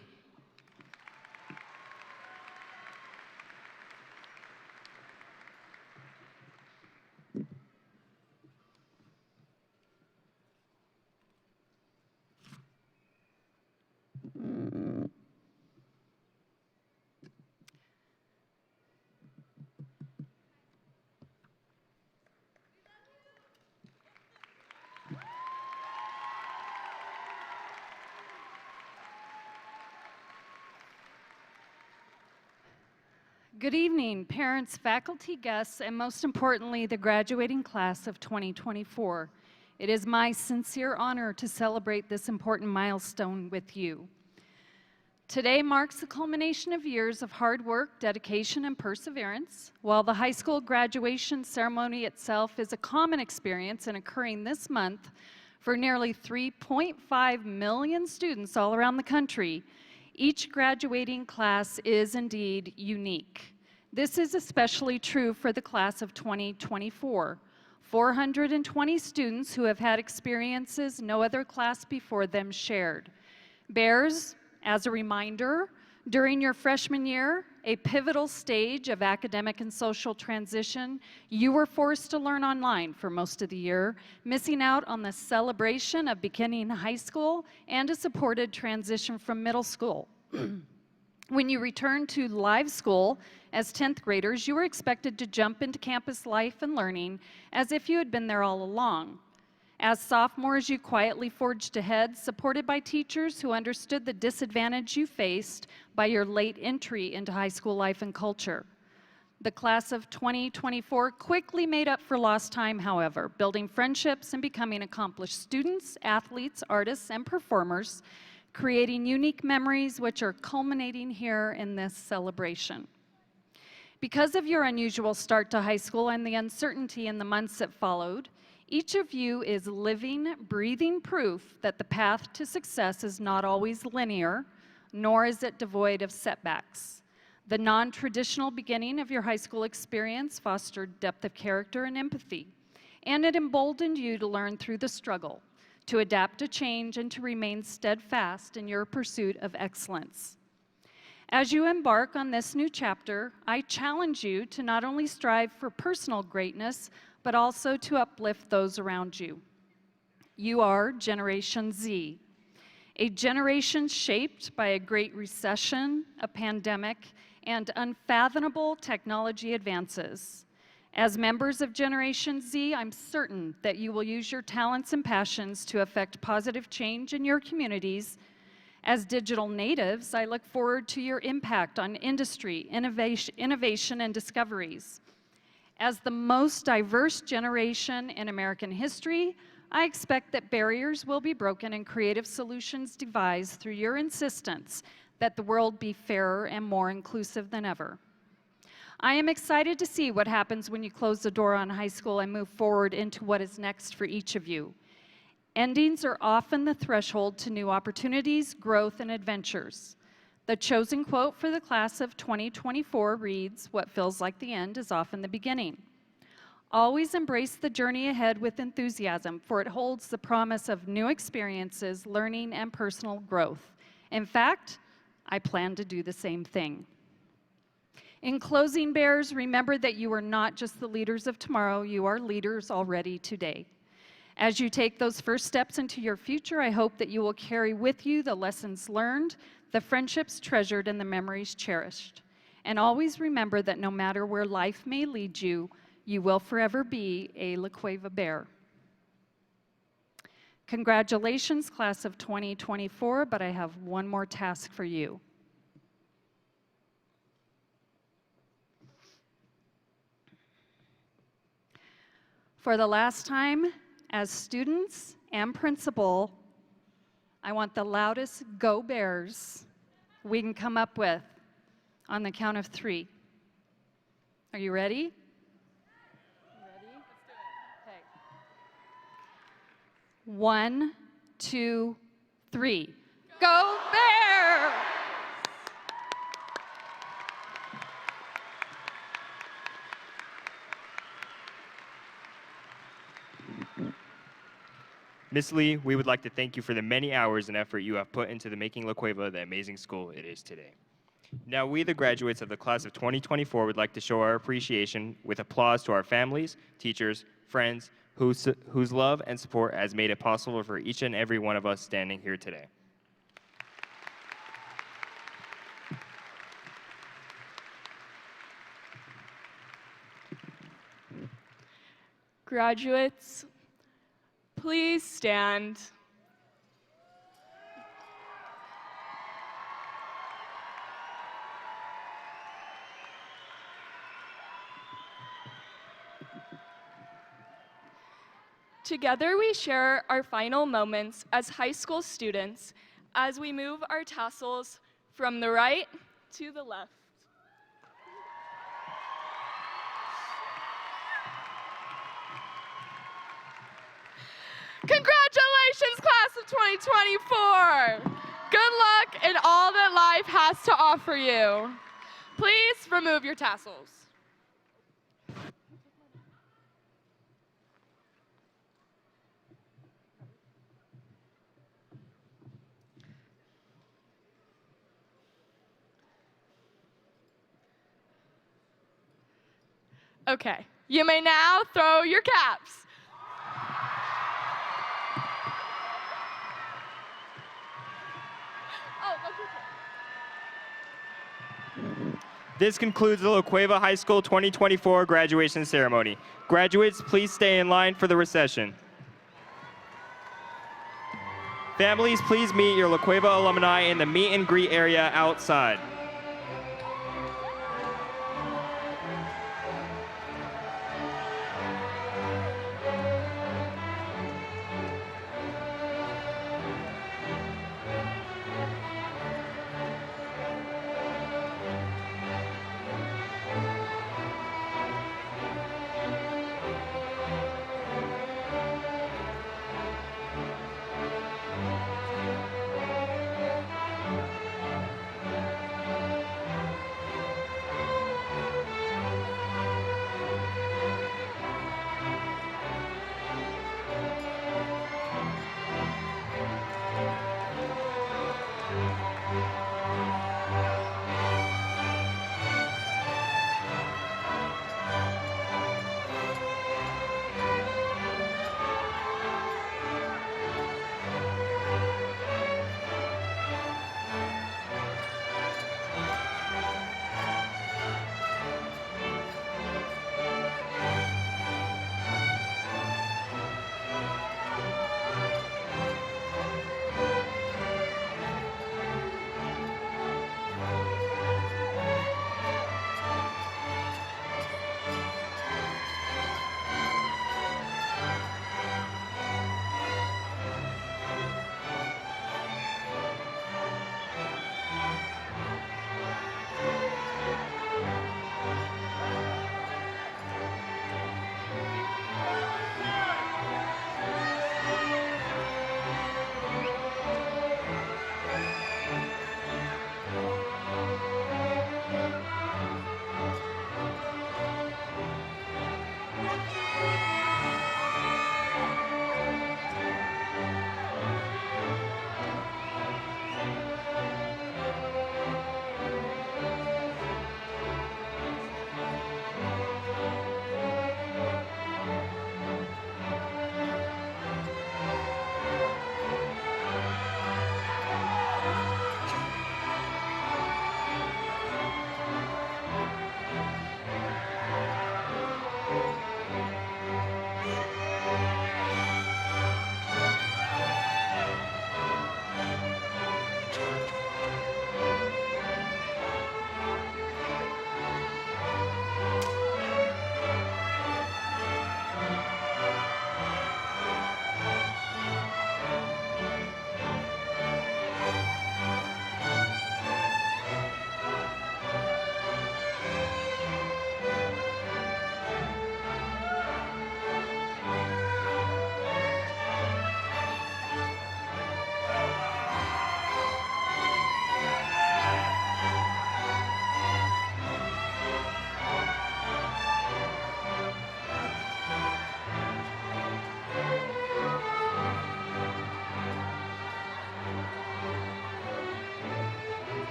Speaker 1: Good evening, parents, faculty, guests, and most importantly, the graduating class of 2024. It is my sincere honor to celebrate this important milestone with you. Today marks the culmination of years of hard work, dedication, and perseverance. While the high school graduation ceremony itself is a common experience and occurring this month for nearly 3.5 million students all around the country, each graduating class is indeed unique. This is especially true for the class of 2024. 420 students who have had experiences no other class before them shared. Bears, as a reminder, during your freshman year, a pivotal stage of academic and social transition, you were forced to learn online for most of the year, missing out on the celebration of beginning high school and a supported transition from middle school. When you returned to live school as 10th graders, you were expected to jump into campus life and learning as if you had been there all along. As sophomores, you quietly forged ahead, supported by teachers who understood the disadvantage you faced by your late entry into high school life and culture. The class of 2024 quickly made up for lost time, however, building friendships and becoming accomplished students, athletes, artists, and performers, creating unique memories which are culminating here in this celebration. Because of your unusual start to high school and the uncertainty in the months that followed, each of you is living, breathing proof that the path to success is not always linear, nor is it devoid of setbacks. The non-traditional beginning of your high school experience fostered depth of character and empathy, and it emboldened you to learn through the struggle, to adapt to change, and to remain steadfast in your pursuit of excellence. As you embark on this new chapter, I challenge you to not only strive for personal greatness, but also to uplift those around you. You are Generation Z, a generation shaped by a great recession, a pandemic, and unfathomable technology advances. As members of Generation Z, I'm certain that you will use your talents and passions to affect positive change in your communities. As digital natives, I look forward to your impact on industry, innovation, and discoveries. As the most diverse generation in American history, I expect that barriers will be broken and creative solutions devised through your insistence that the world be fairer and more inclusive than ever. I am excited to see what happens when you close the door on high school and move forward into what is next for each of you. Endings are often the threshold to new opportunities, growth, and adventures. The chosen quote for the class of 2024 reads, "What feels like the end is often the beginning." Always embrace the journey ahead with enthusiasm, for it holds the promise of new experiences, learning, and personal growth. In fact, I plan to do the same thing. In closing, Bears, remember that you are not just the leaders of tomorrow, you are leaders already today. As you take those first steps into your future, I hope that you will carry with you the lessons learned, the friendships treasured, and the memories cherished. And always remember that no matter where life may lead you, you will forever be a La Cueva Bear. Congratulations, class of 2024, but I have one more task for you. For the last time, as students and principal, I want the loudest Go Bears we can come up with on the count of 3. Are you ready? Ready? Let's do it. Okay. 1, 2, 3. Go Bears!
Speaker 2: Ms. Lee, we would like to thank you for the many hours and effort you have put into the making La Cueva the amazing school it is today. Now, we, the graduates of the class of 2024, would like to show our appreciation with applause to our families, teachers, friends, whose love and support has made it possible for each and every one of us standing here today.
Speaker 4: Graduates, please stand. Together we share our final moments as high school students as we move our tassels from the right to the left.
Speaker 5: Congratulations, class of 2024! Good luck in all that life has to offer you. Please remove your tassels. Okay, you may now throw your caps.
Speaker 2: This concludes the La Cueva High School 2024 graduation ceremony. Graduates, please stay in line for the recession. Families, please meet your La Cueva alumni in the meet and greet area outside.